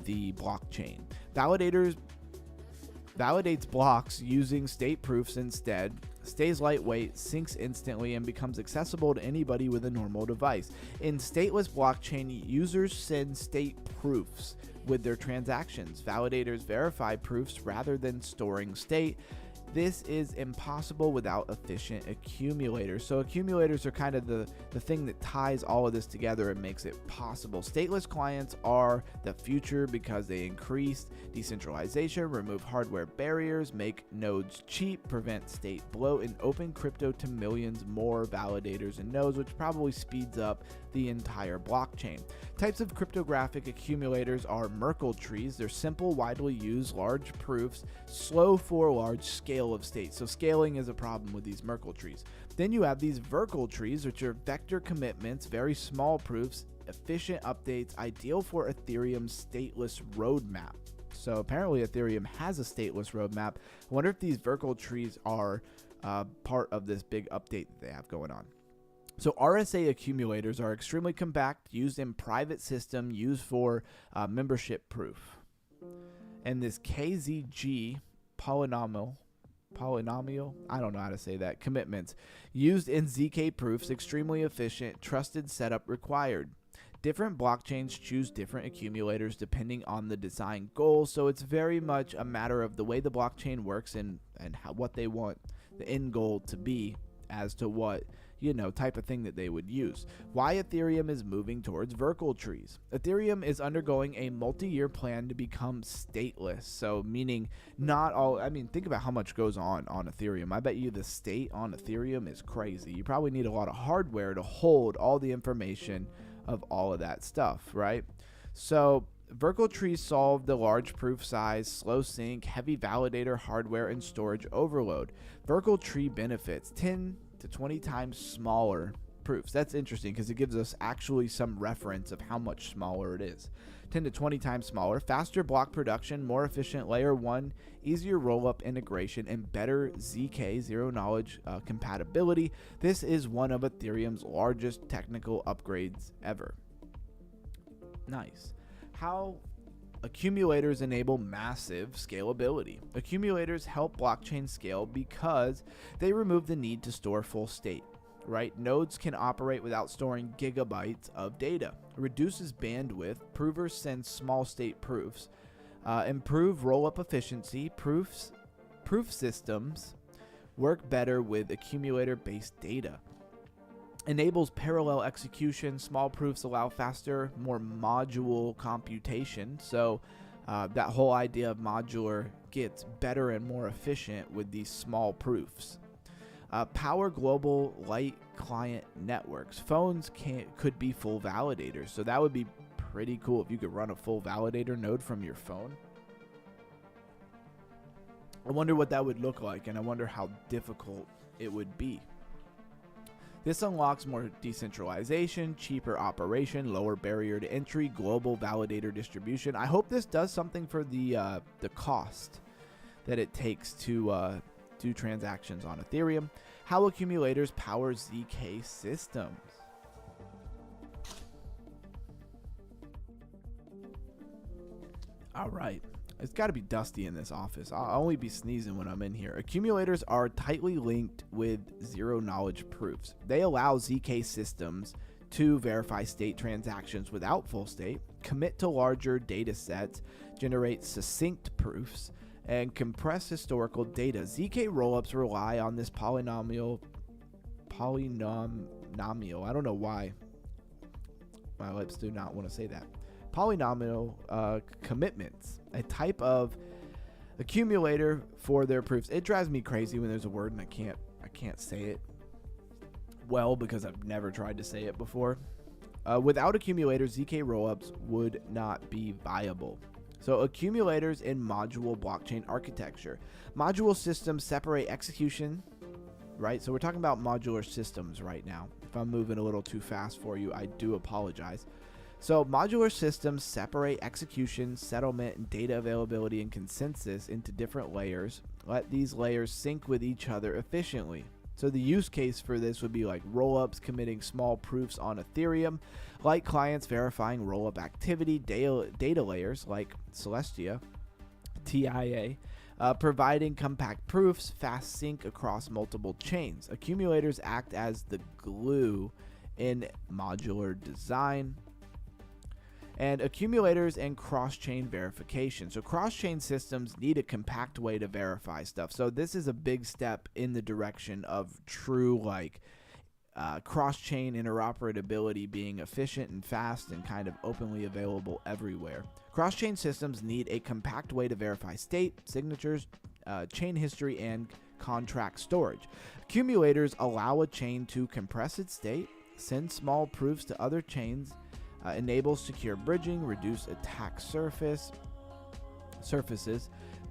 the blockchain. Validates blocks using state proofs instead, stays lightweight, syncs instantly, and becomes accessible to anybody with a normal device. In stateless blockchain, users send state proofs with their transactions. Validators verify proofs rather than storing state. This is impossible without efficient accumulators. So accumulators are kind of the thing that ties all of this together and makes it possible. Stateless clients are the future because they increase decentralization, remove hardware barriers, make nodes cheap, prevent state bloat, and open crypto to millions more validators and nodes, which probably speeds up the entire blockchain. Types of cryptographic accumulators are Merkle trees. They're simple, widely used, large proofs, slow for large scale of state. So scaling is a problem with these Merkle trees. Then you have these Verkle trees, which are vector commitments, very small proofs, efficient updates, ideal for Ethereum's stateless roadmap. So apparently Ethereum has a stateless roadmap. I wonder if these Verkle trees are part of this big update that they have going on. So RSA accumulators are extremely compact, used in private system, used for membership proof. And this KZG polynomial, I don't know how to say that, commitments used in ZK proofs, extremely efficient, trusted setup required. Different blockchains choose different accumulators depending on the design goals, so it's very much a matter of the way the blockchain works and what they want the end goal to be as to what type of thing that they would use. Why Ethereum is moving towards Verkle trees. Ethereum is undergoing a multi-year plan to become stateless. So meaning think about how much goes on Ethereum. I bet you the state on Ethereum is crazy. You probably need a lot of hardware to hold all the information of all of that stuff, right? So Verkle trees solve the large proof size, slow sync, heavy validator hardware, and storage overload. Verkle tree benefits 10 to 20 times smaller proofs. That's interesting because it gives us actually some reference of how much smaller it is. 10 to 20 times smaller, faster block production, more efficient layer 1, easier roll-up integration, and better ZK zero-knowledge compatibility. This is one of Ethereum's largest technical upgrades ever. Nice. How accumulators enable massive scalability. Accumulators help blockchain scale because they remove the need to store full state, right? Nodes can operate without storing gigabytes of data. Reduces bandwidth. Provers send small state proofs. Improve roll-up efficiency. Proof systems work better with accumulator-based data. Enables parallel execution. Small proofs allow faster, more module computation. So that whole idea of modular gets better and more efficient with these small proofs. Power global light client networks. Phones could be full validators. So that would be pretty cool if you could run a full validator node from your phone. I wonder what that would look like, and I wonder how difficult it would be. This unlocks more decentralization, cheaper operation, lower barrier to entry, global validator distribution. I hope this does something for the cost that it takes to do transactions on Ethereum. How accumulators power ZK systems. All right. It's got to be dusty in this office. I'll only be sneezing when I'm in here. Accumulators are tightly linked with zero-knowledge proofs. They allow ZK systems to verify state transactions without full state, commit to larger data sets, generate succinct proofs, and compress historical data. ZK rollups rely on this polynomial. I don't know why my lips do not want to say that. Polynomial commitments, a type of accumulator for their proofs. It drives me crazy when there's a word and I can't say it well because I've never tried to say it before. Without accumulators, ZK rollups would not be viable. So accumulators in module blockchain architecture. Module systems separate execution, right? So we're talking about modular systems right now. If I'm moving a little too fast for you, I do apologize. So modular systems separate execution, settlement, and data availability and consensus into different layers. Let these layers sync with each other efficiently. So the use case for this would be like rollups committing small proofs on Ethereum, like clients verifying rollup activity, data layers like Celestia, TIA, providing compact proofs, fast sync across multiple chains. Accumulators act as the glue in modular design. And accumulators and cross-chain verification. So cross-chain systems need a compact way to verify stuff. So this is a big step in the direction of true cross-chain interoperability being efficient and fast and kind of openly available everywhere. Cross-chain systems need a compact way to verify state, signatures, chain history, and contract storage. Accumulators allow a chain to compress its state, send small proofs to other chains, enables secure bridging, reduce attack surfaces.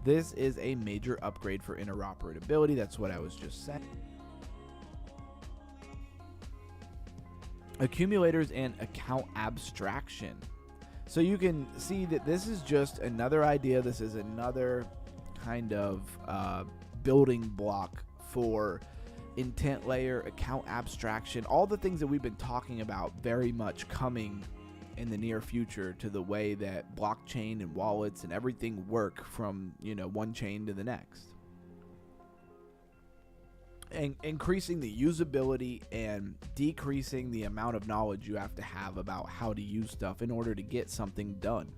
This is a major upgrade for interoperability. That's what I was just saying. Accumulators and account abstraction. So you can see that this is just another idea. This is another kind of building block for intent layer, account abstraction, all the things that we've been talking about very much coming in the near future to the way that blockchain and wallets and everything work from, one chain to the next. And increasing the usability and decreasing the amount of knowledge you have to have about how to use stuff in order to get something done.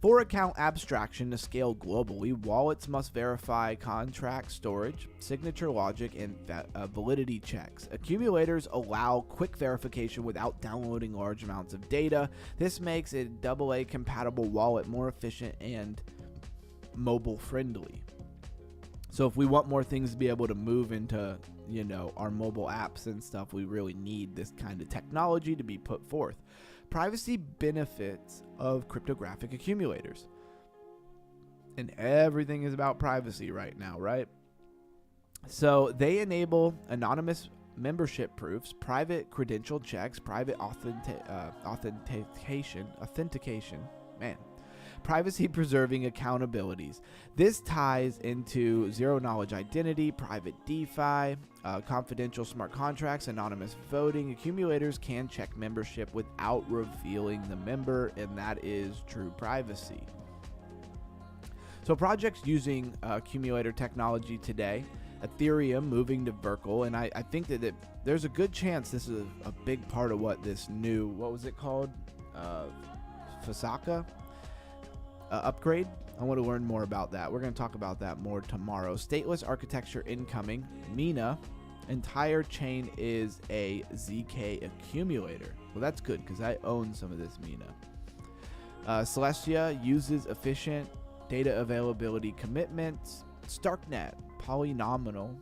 For account abstraction to scale globally, wallets must verify contract storage, signature logic, and validity checks. Accumulators allow quick verification without downloading large amounts of data. This makes a AA compatible wallet more efficient and mobile friendly. So if we want more things to be able to move into, our mobile apps and stuff, we really need this kind of technology to be put forth. Privacy benefits of cryptographic accumulators. And everything is about privacy right now, right? So they enable anonymous membership proofs, private credential checks, private authentication, privacy-preserving accountabilities. This ties into zero-knowledge identity, private DeFi, confidential smart contracts, anonymous voting. Accumulators can check membership without revealing the member, and that is true privacy. So projects using accumulator technology today, Ethereum moving to Verkle, and I think that there's a good chance this is a big part of what this new, what was it called? Fasaka? Upgrade. I want to learn more about that. We're going to talk about that more tomorrow. Stateless architecture incoming. Mina. Entire chain is a ZK accumulator. Well, that's good because I own some of this Mina. Celestia uses efficient data availability commitments. StarkNet. Polynomial.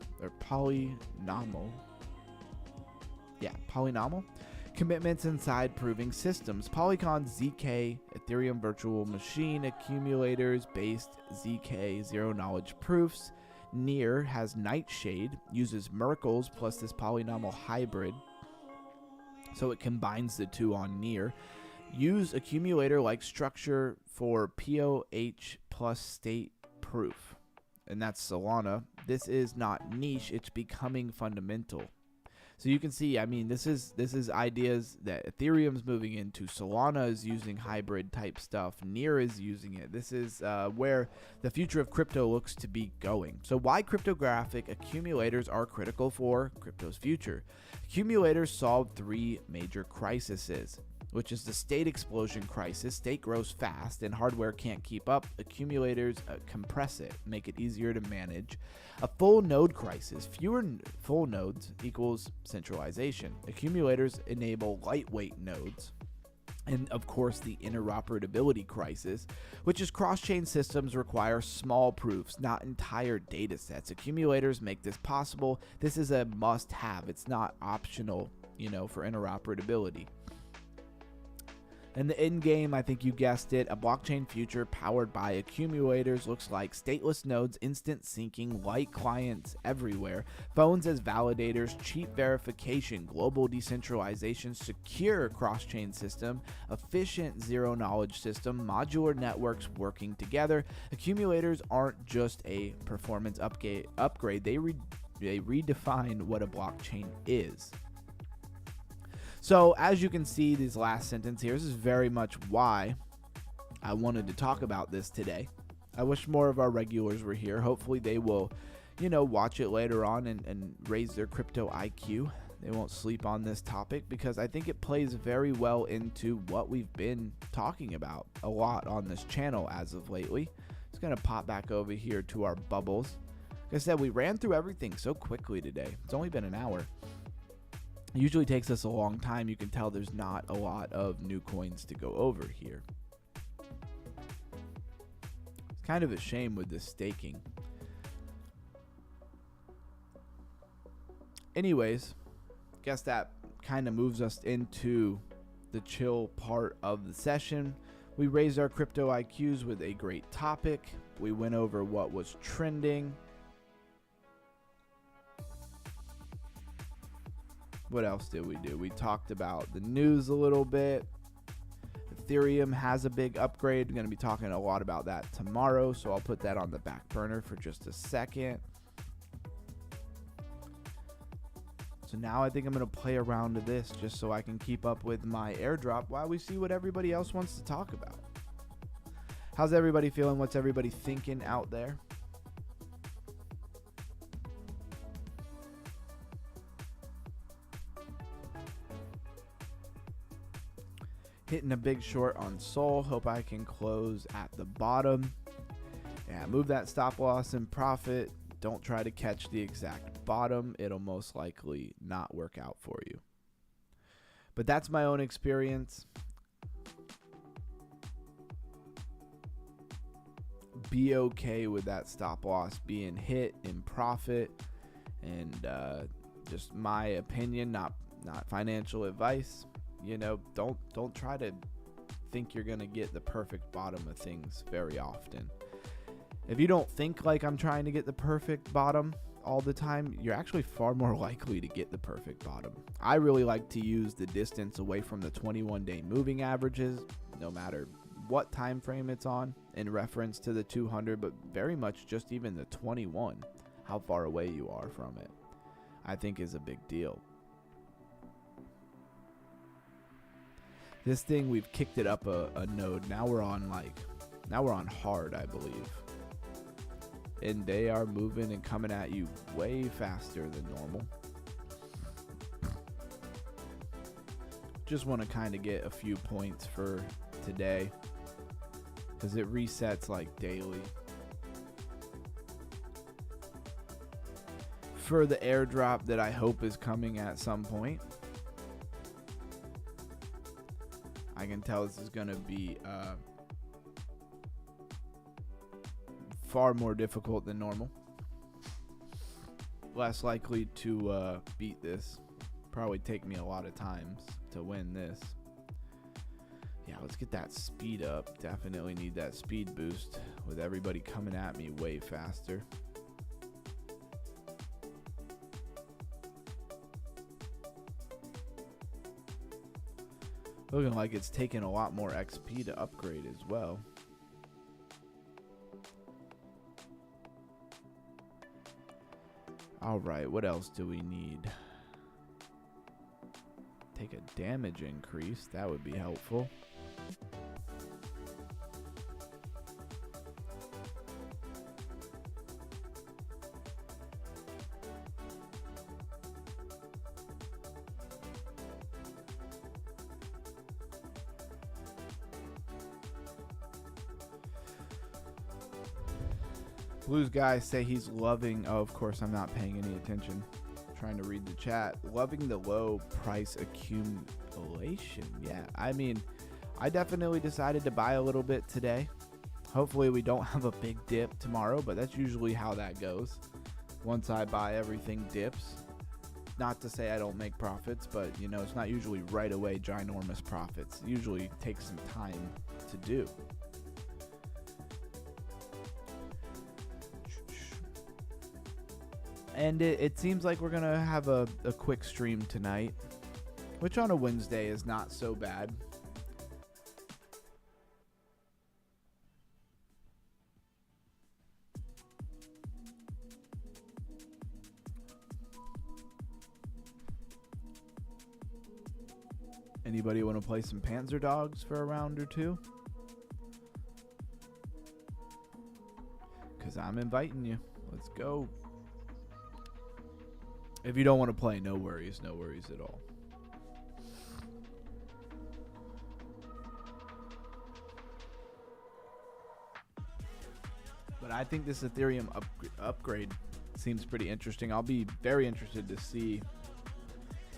Commitments inside proving systems. Polygon ZK, Ethereum virtual machine, accumulators based ZK, zero knowledge proofs. Near has Nightshade, uses Merkles plus this polynomial hybrid. So it combines the two on Near. Use accumulator like structure for POH plus state proof. And that's Solana. This is not niche, it's becoming fundamental. So you can see, this is ideas that Ethereum's moving into. Solana is using hybrid type stuff. Near is using it. This is where the future of crypto looks to be going. So why cryptographic accumulators are critical for crypto's future. Accumulators solve three major crises, which is the state explosion crisis. State grows fast and hardware can't keep up. Accumulators compress it, make it easier to manage. A full node crisis. Fewer full nodes equals centralization. Accumulators enable lightweight nodes. And of course, the interoperability crisis, which is cross-chain systems require small proofs, not entire data sets. Accumulators make this possible. This is a must-have. It's not optional, for interoperability. And the end game, I think you guessed it, a blockchain future powered by accumulators looks like stateless nodes, instant syncing, light clients everywhere, phones as validators, cheap verification, global decentralization, secure cross-chain system, efficient zero-knowledge system, modular networks working together. Accumulators aren't just a performance upgrade. They redefine what a blockchain is. So as you can see, this last sentence here, this is very much why I wanted to talk about this today. I wish more of our regulars were here. Hopefully they will, watch it later on and raise their crypto IQ. They won't sleep on this topic because I think it plays very well into what we've been talking about a lot on this channel as of lately. Just going to pop back over here to our bubbles. Like I said, we ran through everything so quickly today. It's only been an hour. It usually takes us a long time. You can tell there's not a lot of new coins to go over here. It's kind of a shame with this staking. Anyways, guess that kind of moves us into the chill part of the session. We raised our crypto IQs with a great topic. We went over what was trending. What else did we do? We talked about the news a little bit. Ethereum has a big upgrade. I'm going to be talking a lot about that tomorrow, so I'll put that on the back burner for just a second. So now I think I'm going to play around to this just so I can keep up with my airdrop while we see what everybody else wants to talk about. How's everybody feeling? What's everybody thinking out there? Hitting a big short on Sol. Hope I can close at the bottom. Yeah, move that stop loss and profit. Don't try to catch the exact bottom. It'll most likely not work out for you. But that's my own experience. Be okay with that stop loss being hit in profit. And just my opinion, not financial advice. You know, don't try to think you're going to get the perfect bottom of things very often. If you don't think like I'm trying to get the perfect bottom all the time, you're actually far more likely to get the perfect bottom. I really like to use the distance away from the 21-day moving averages, no matter what time frame it's on, in reference to the 200, but very much just even the 21, how far away you are from it, I think is a big deal. This thing, we've kicked it up a node. Now we're on hard, I believe. And they are moving and coming at you way faster than normal. Just want to kind of get a few points for today, because it resets like daily. For the airdrop that I hope is coming at some point. I can tell this is going to be far more difficult than normal. Less likely to beat this. Probably take me a lot of times to win this. Yeah, let's get that speed up. Definitely need that speed boost with everybody coming at me way faster. Looking like it's taking a lot more XP to upgrade as well. Alright, what else do we need? Take a damage increase. That would be helpful. Blues guys say he's loving, oh, of course I'm not paying any attention, trying to read the chat, loving the low price accumulation. Yeah, I mean, I definitely decided to buy a little bit today. Hopefully we don't have a big dip tomorrow, but that's usually how that goes. Once I buy, everything dips. Not to say I don't make profits, but you know, it's not usually right away ginormous profits. It usually takes some time to do. And it seems like we're going to have a quick stream tonight, which on a Wednesday is not so bad. Anybody want to play some Panzer Dogs for a round or two? Because I'm inviting you. Let's go. If you don't want to play, no worries at all. But I think this Ethereum upgrade seems pretty interesting. I'll be very interested to see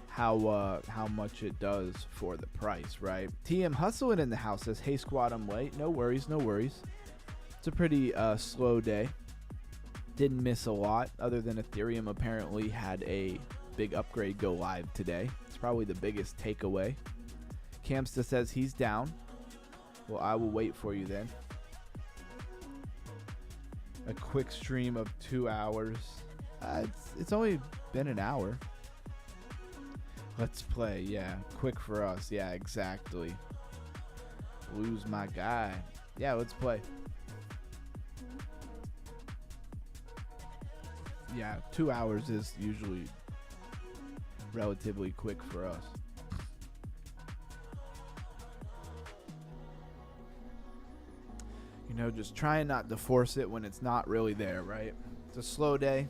how much it does for the price, right? TM Hustling in the house says, hey squad, I'm late. No worries. It's a pretty slow day. Didn't miss a lot, other than Ethereum apparently had a big upgrade go live today. It's probably the biggest takeaway. Camsta says he's down. Well, I will wait for you then. A quick stream of 2 hours. It's only been an hour. Let's play, yeah. Quick for us, yeah, exactly. Lose my guy. Yeah, let's play. Yeah, 2 hours is usually relatively quick for us. You know, just trying not to force it when it's not really there, right? It's a slow day.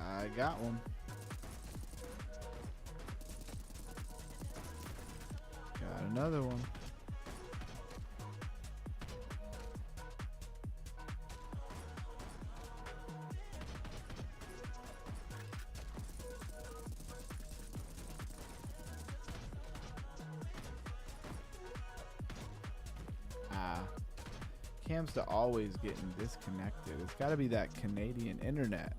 I got one. Got another one. Cam's to always getting disconnected. It's got to be that Canadian internet.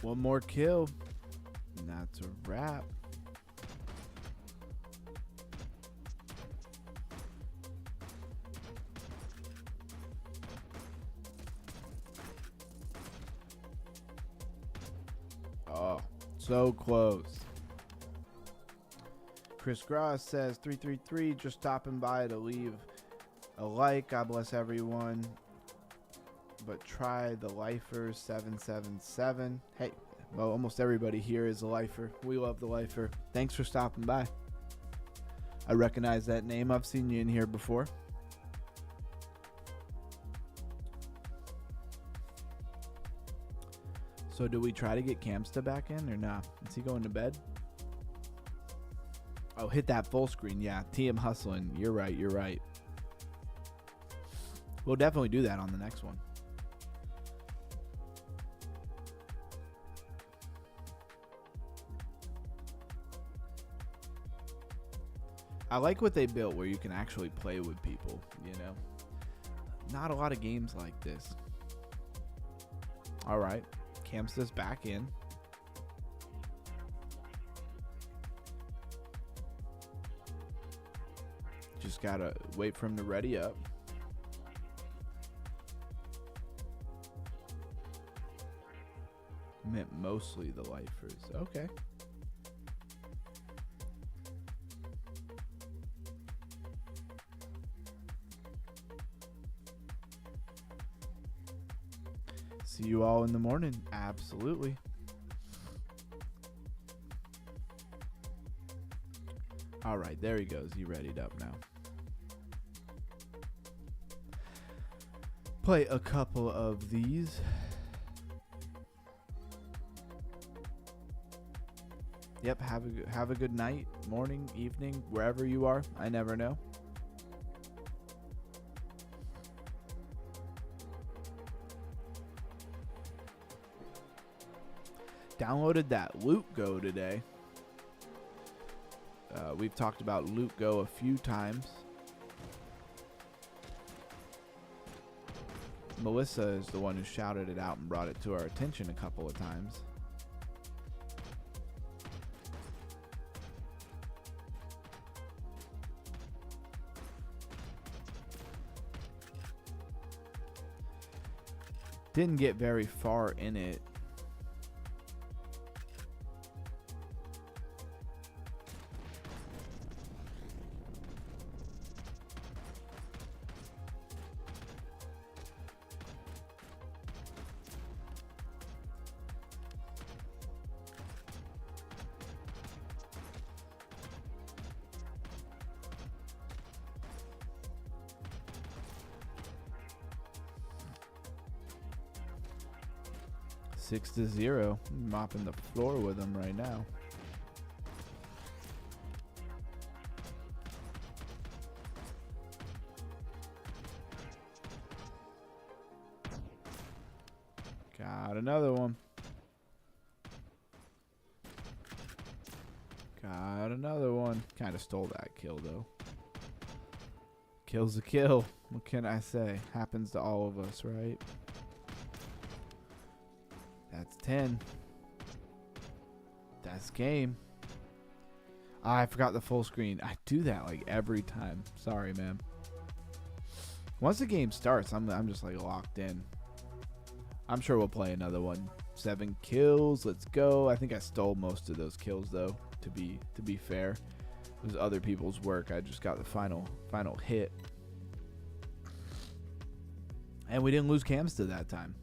One more kill, and that's a wrap. Oh, so close. Chris Gross says 333, just stopping by to leave a like. God bless everyone. But try the lifer 777. Hey, well, almost everybody here is a lifer. We love the lifer. Thanks for stopping by. I recognize that name. I've seen you in here before. So do we try to get Camsta back in or not? Is he going to bed? Oh, hit that full screen. Yeah, TM hustling. You're right. You're right. We'll definitely do that on the next one. I like what they built where you can actually play with people, you know. Not a lot of games like this. All right. Camsta's back in. Just got to wait for him to ready up. Meant mostly the lifers. Okay. See you all in the morning. Absolutely. All right, there he goes. He readied up now. Play a couple of these. Yep, have a good night, morning, evening, wherever you are. I never know. Downloaded that Loot Go today. We've talked about Loot Go a few times. Melissa is the one who shouted it out and brought it to our attention a couple of times. Didn't get very far in it. Six to 0. I'm mopping the floor with them right now. Got another one. Got another one. Kind of stole that kill though. Kill's a kill. What can I say? Happens to all of us, right? That's 10. That's game. I forgot the full screen. I do that like every time. Sorry, man. Once the game starts, I'm just like locked in. I'm sure we'll play another one. 7 kills. Let's go. I think I stole most of those kills though, to be fair. It was other people's work. I just got the final hit. And we didn't lose cams to that time.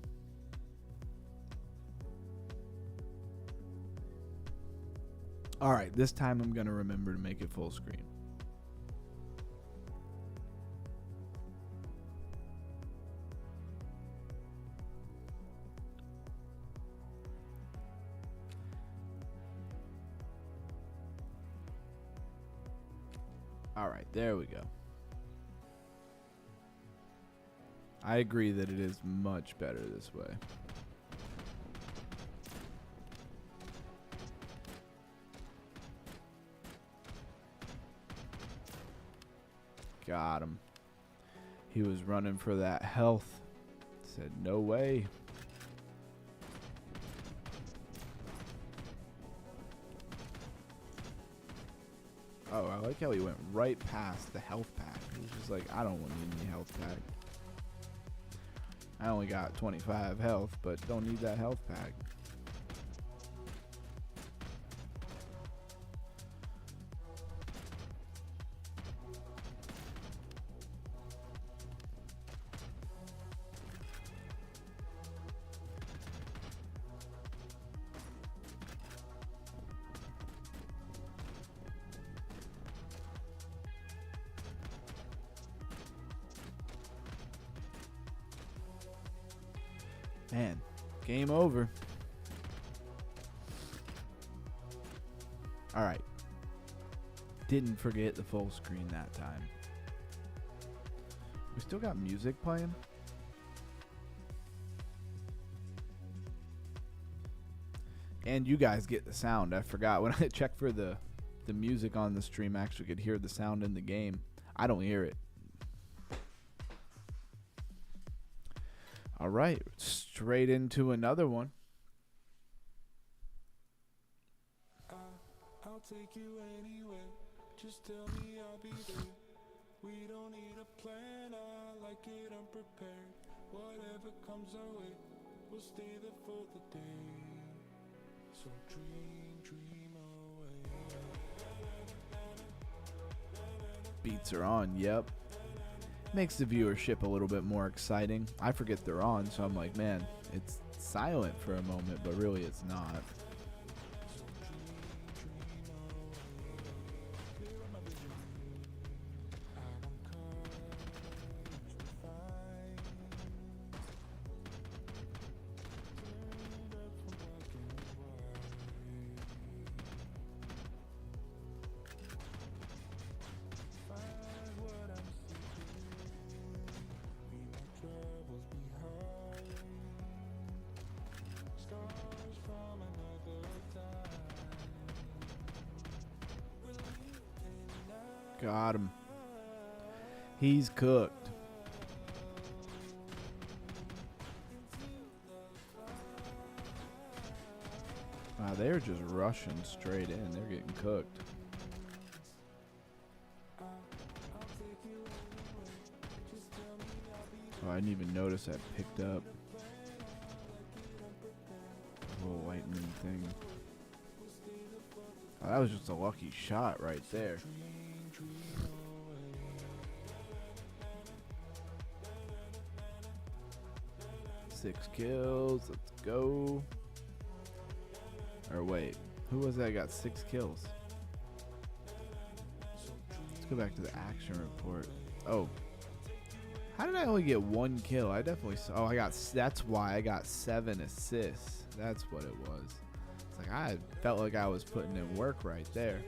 Alright, this time I'm going to remember to make it full screen. Alright, there we go. I agree that it is much better this way. Got him. He was running for that health. Said, no way. Oh, I like how he went right past the health pack. He was just like, I don't want any health pack. I only got 25 health, but don't need that health pack. Man, game over. Alright. Didn't forget the full screen that time. We still got music playing? And you guys get the sound. I forgot. When I checked for the music on the stream, I actually could hear the sound in the game. I don't hear it. All right, straight into another one. I'll take you anywhere. Just tell me I'll be there. We don't need a plan. I like it unprepared. Whatever comes our way, we'll stay there for the day. So dream away. Beats are on, yep. Makes the viewership a little bit more exciting. I forget they're on, so I'm like, man, it's silent for a moment, but really it's not. Got him. He's cooked. Wow, they're just rushing straight in. They're getting cooked. Oh, I didn't even notice that picked up. Little lightning thing. Oh, that was just a lucky shot right there. Six kills. Let's go. Or wait, who was that got 6 kills? Let's go back to the action report. Oh, how did I only get 1 kill? I definitely saw. Oh, that's why I got 7 assists. That's what it was. It's like I felt like I was putting in work right there.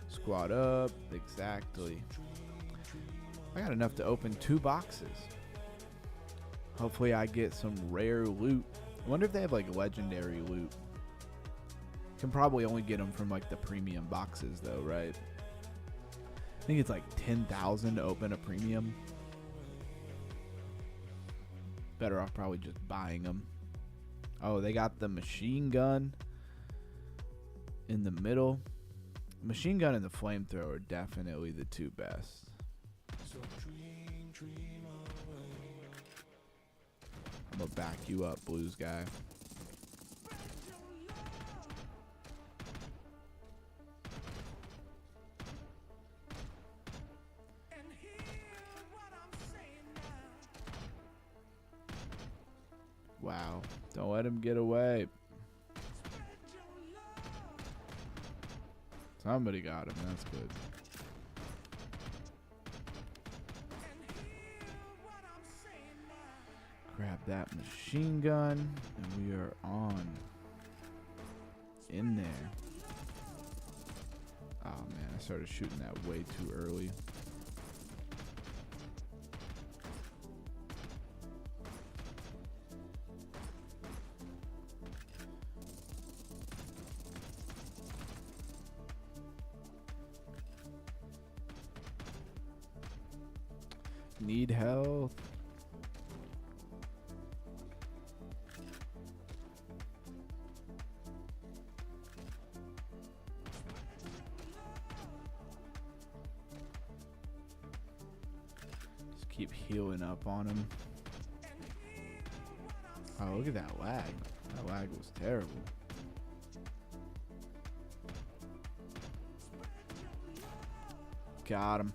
Squad up, exactly. I got enough to open 2 boxes. Hopefully I get some rare loot. I wonder if they have like legendary loot. Can probably only get them from like the premium boxes though, right? I think it's like 10,000 to open a premium. Better off probably just buying them. Oh, they got the machine gun in the middle. Machine gun and the flamethrower are definitely the 2 best. I'm gonna back you up, Blues guy. Wow, don't let him get away. Somebody got him, that's good. Grab that machine gun, and we are on. In there. Oh man, I started shooting that way too early. Need health. Just keep healing up on him. Oh, look at that lag. That lag was terrible. Got him.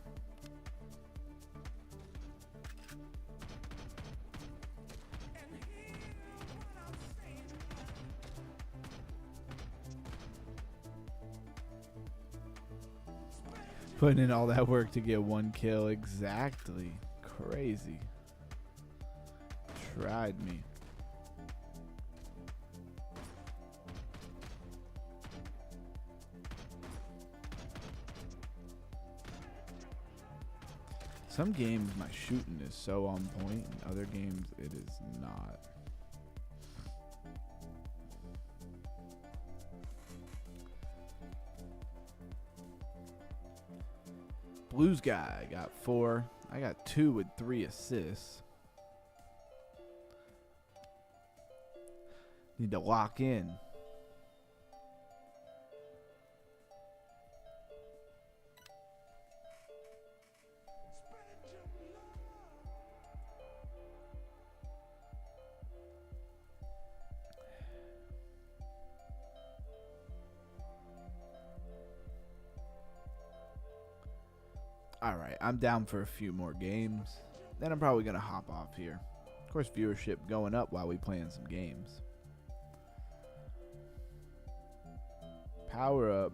Putting in all that work to get 1 kill. Exactly. Crazy. Tried me. Some games my shooting is so on point, and other games it is not. Blues guy got 4. I got 2 with 3 assists. Need to lock in. Alright, I'm down for a few more games. Then I'm probably going to hop off here. Of course, viewership going up while we playing some games. Power up.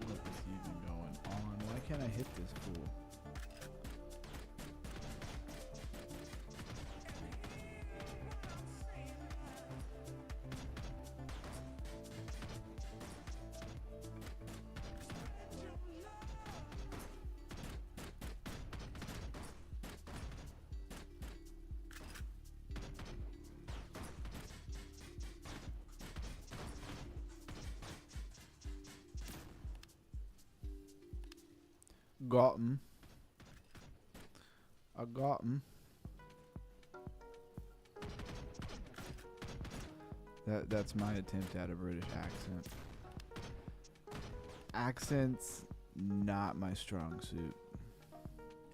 What is even going on? Why can't I hit this fool? Got him. I got him. That's my attempt at a British accent. Accents, not my strong suit.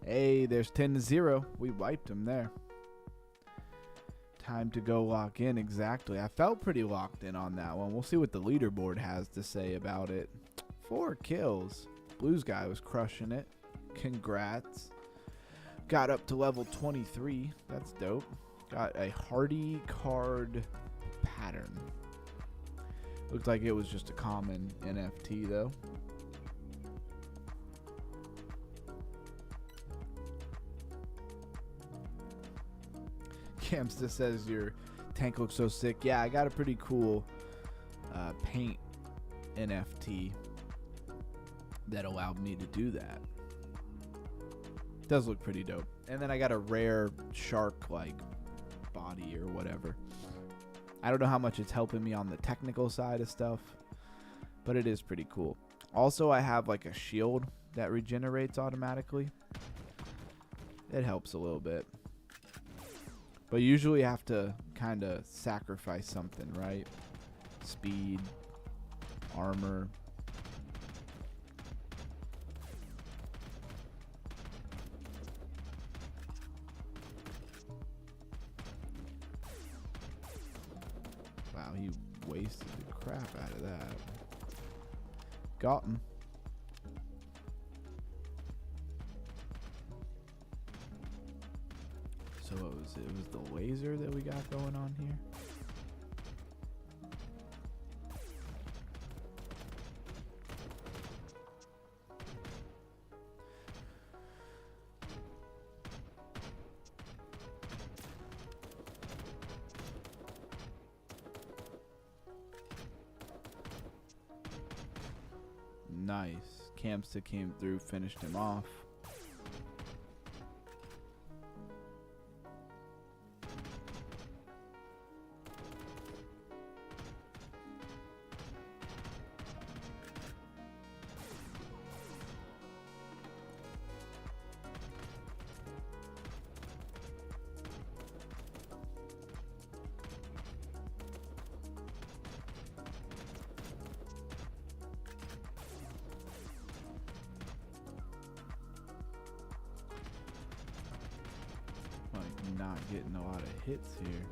Hey, there's 10-0. We wiped him there. Time to go lock in. Exactly. I felt pretty locked in on that one. We'll see what the leaderboard has to say about it. 4 kills. Blues guy was crushing it. Congrats. Got up to level 23. That's dope. Got a hardy card pattern. Looked like it was just a common NFT though. Camsta says your tank looks so sick. Yeah, I got a pretty cool paint NFT that allowed me to do that. Does look pretty dope. And then I got a rare shark like body or whatever. I don't know how much it's helping me on the technical side of stuff, but it is pretty cool. Also, I have like a shield that regenerates automatically. It helps a little bit. But usually you have to kind of sacrifice something, right? Speed, armor. Wow, he wasted the crap out of that. Got him. So what was it? It was the laser that we got going on here. Nice. Camsta came through, finished him off. Not getting a lot of hits here.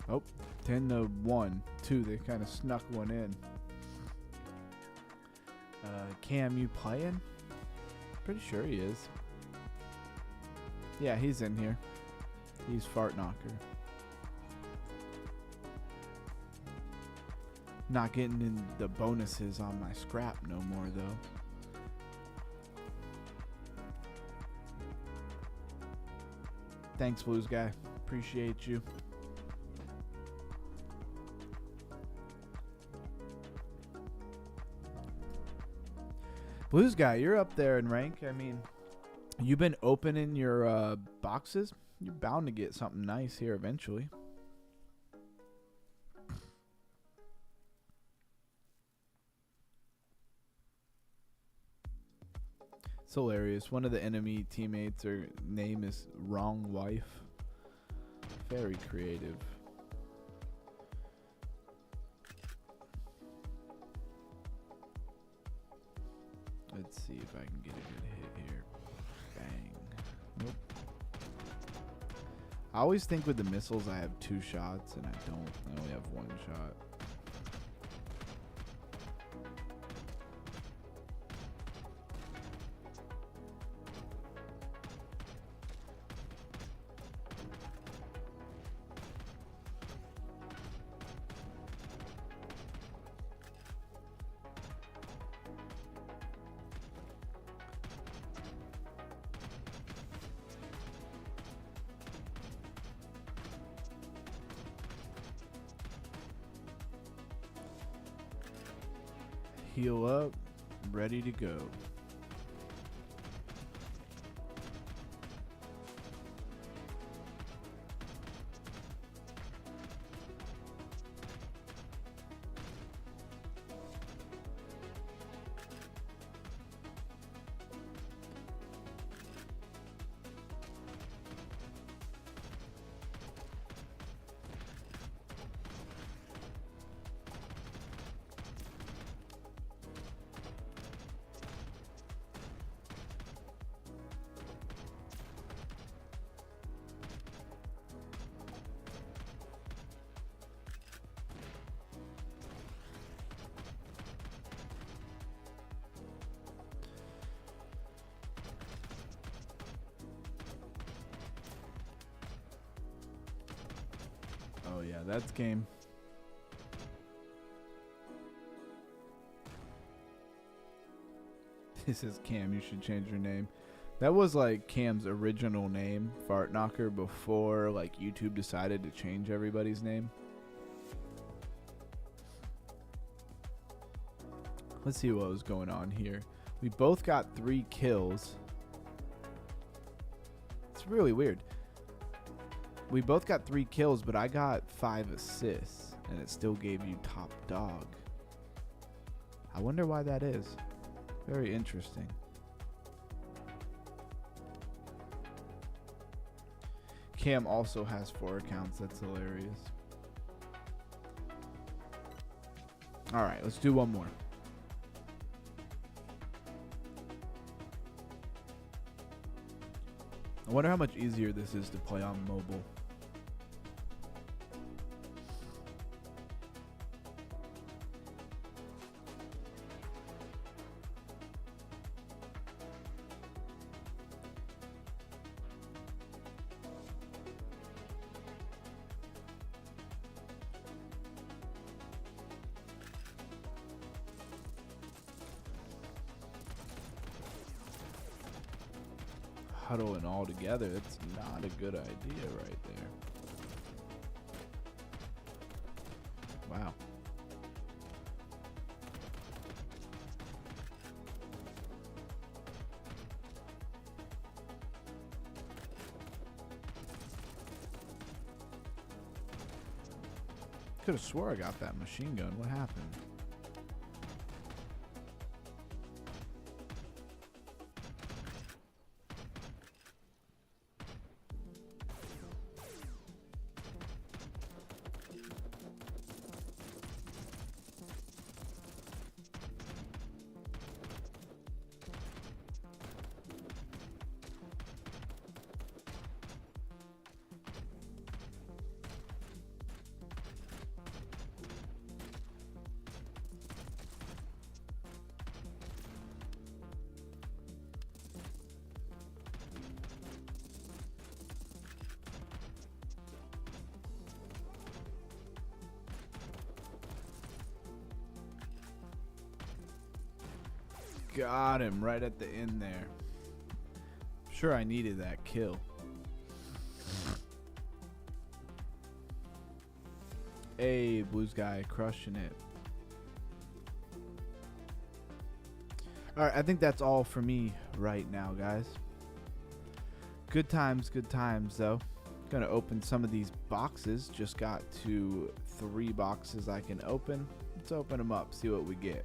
Oh, 10-1. 2. They kind of snuck one in. Cam, you playing? Pretty sure he is. Yeah, he's in here. He's Fart Knocker. Not getting in the bonuses on my scrap no more, though. Thanks, Blues guy. Appreciate you. Blues guy, you're up there in rank. I mean, you've been opening your boxes. You're bound to get something nice here eventually. It's hilarious. One of the enemy teammates, her name is Wrong Wife. Very creative. Let's see if I can get a good hit here. Bang. Nope. I always think with the missiles I have 2 shots, and I don't. I only have 1 shot. Heal up, ready to go. Oh yeah, that's game. This is Cam. You should change your name. That was like Cam's original name, Fart Knocker, before like YouTube decided to change everybody's name. Let's see what was going on here. We both got 3 kills. It's really weird. We both got 3 kills, but I got 5 assists, and it still gave you top dog. I wonder why that is. Very interesting. Cam also has 4 accounts. That's hilarious. All right, let's do one more. I wonder how much easier this is to play on mobile. Huddling all together, that's not a good idea right there. Wow. Could have swore I got that machine gun. What happened? Got him right at the end there. Sure, I needed that kill. Hey, Blues guy, crushing it. Alright, I think that's all for me right now, guys. Good times, though. Gonna open some of these boxes. Just got to 3 boxes I can open. Let's open them up, see what we get.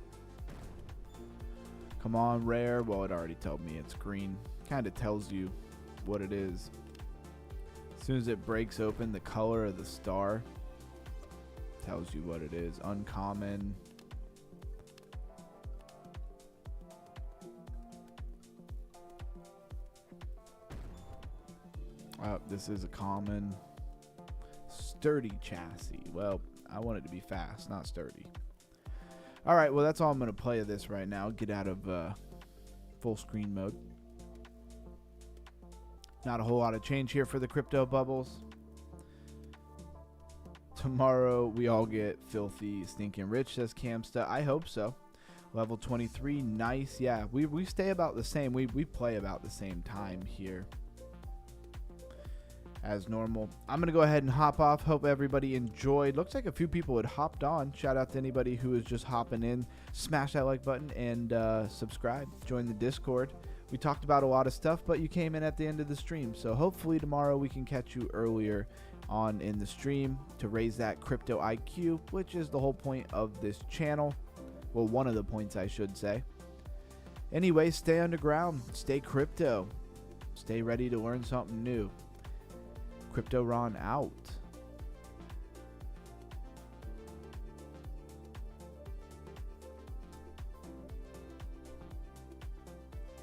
Come on, rare. Well, it already told me it's green. Kind of tells you what it is. As soon as it breaks open, the color of the star tells you what it is. Uncommon. Oh, this is a common. Sturdy chassis. Well, I want it to be fast, not sturdy. Alright, well that's all I'm going to play of this right now. Get out of full screen mode. Not a whole lot of change here for the crypto bubbles. Tomorrow we all get filthy, stinking rich, says Camsta. I hope so. Level 23, nice. Yeah, we stay about the same. We play about the same time here as normal. I'm going to go ahead and hop off. Hope everybody enjoyed. Looks like a few people had hopped on. Shout out to anybody who is just hopping in. Smash that like button and subscribe. Join the Discord. We talked about a lot of stuff, but you came in at the end of the stream. So hopefully tomorrow we can catch you earlier on in the stream to raise that crypto IQ, which is the whole point of this channel. Well, one of the points, I should say. Anyway, stay underground. Stay crypto. Stay ready to learn something new. Crypto Ron out.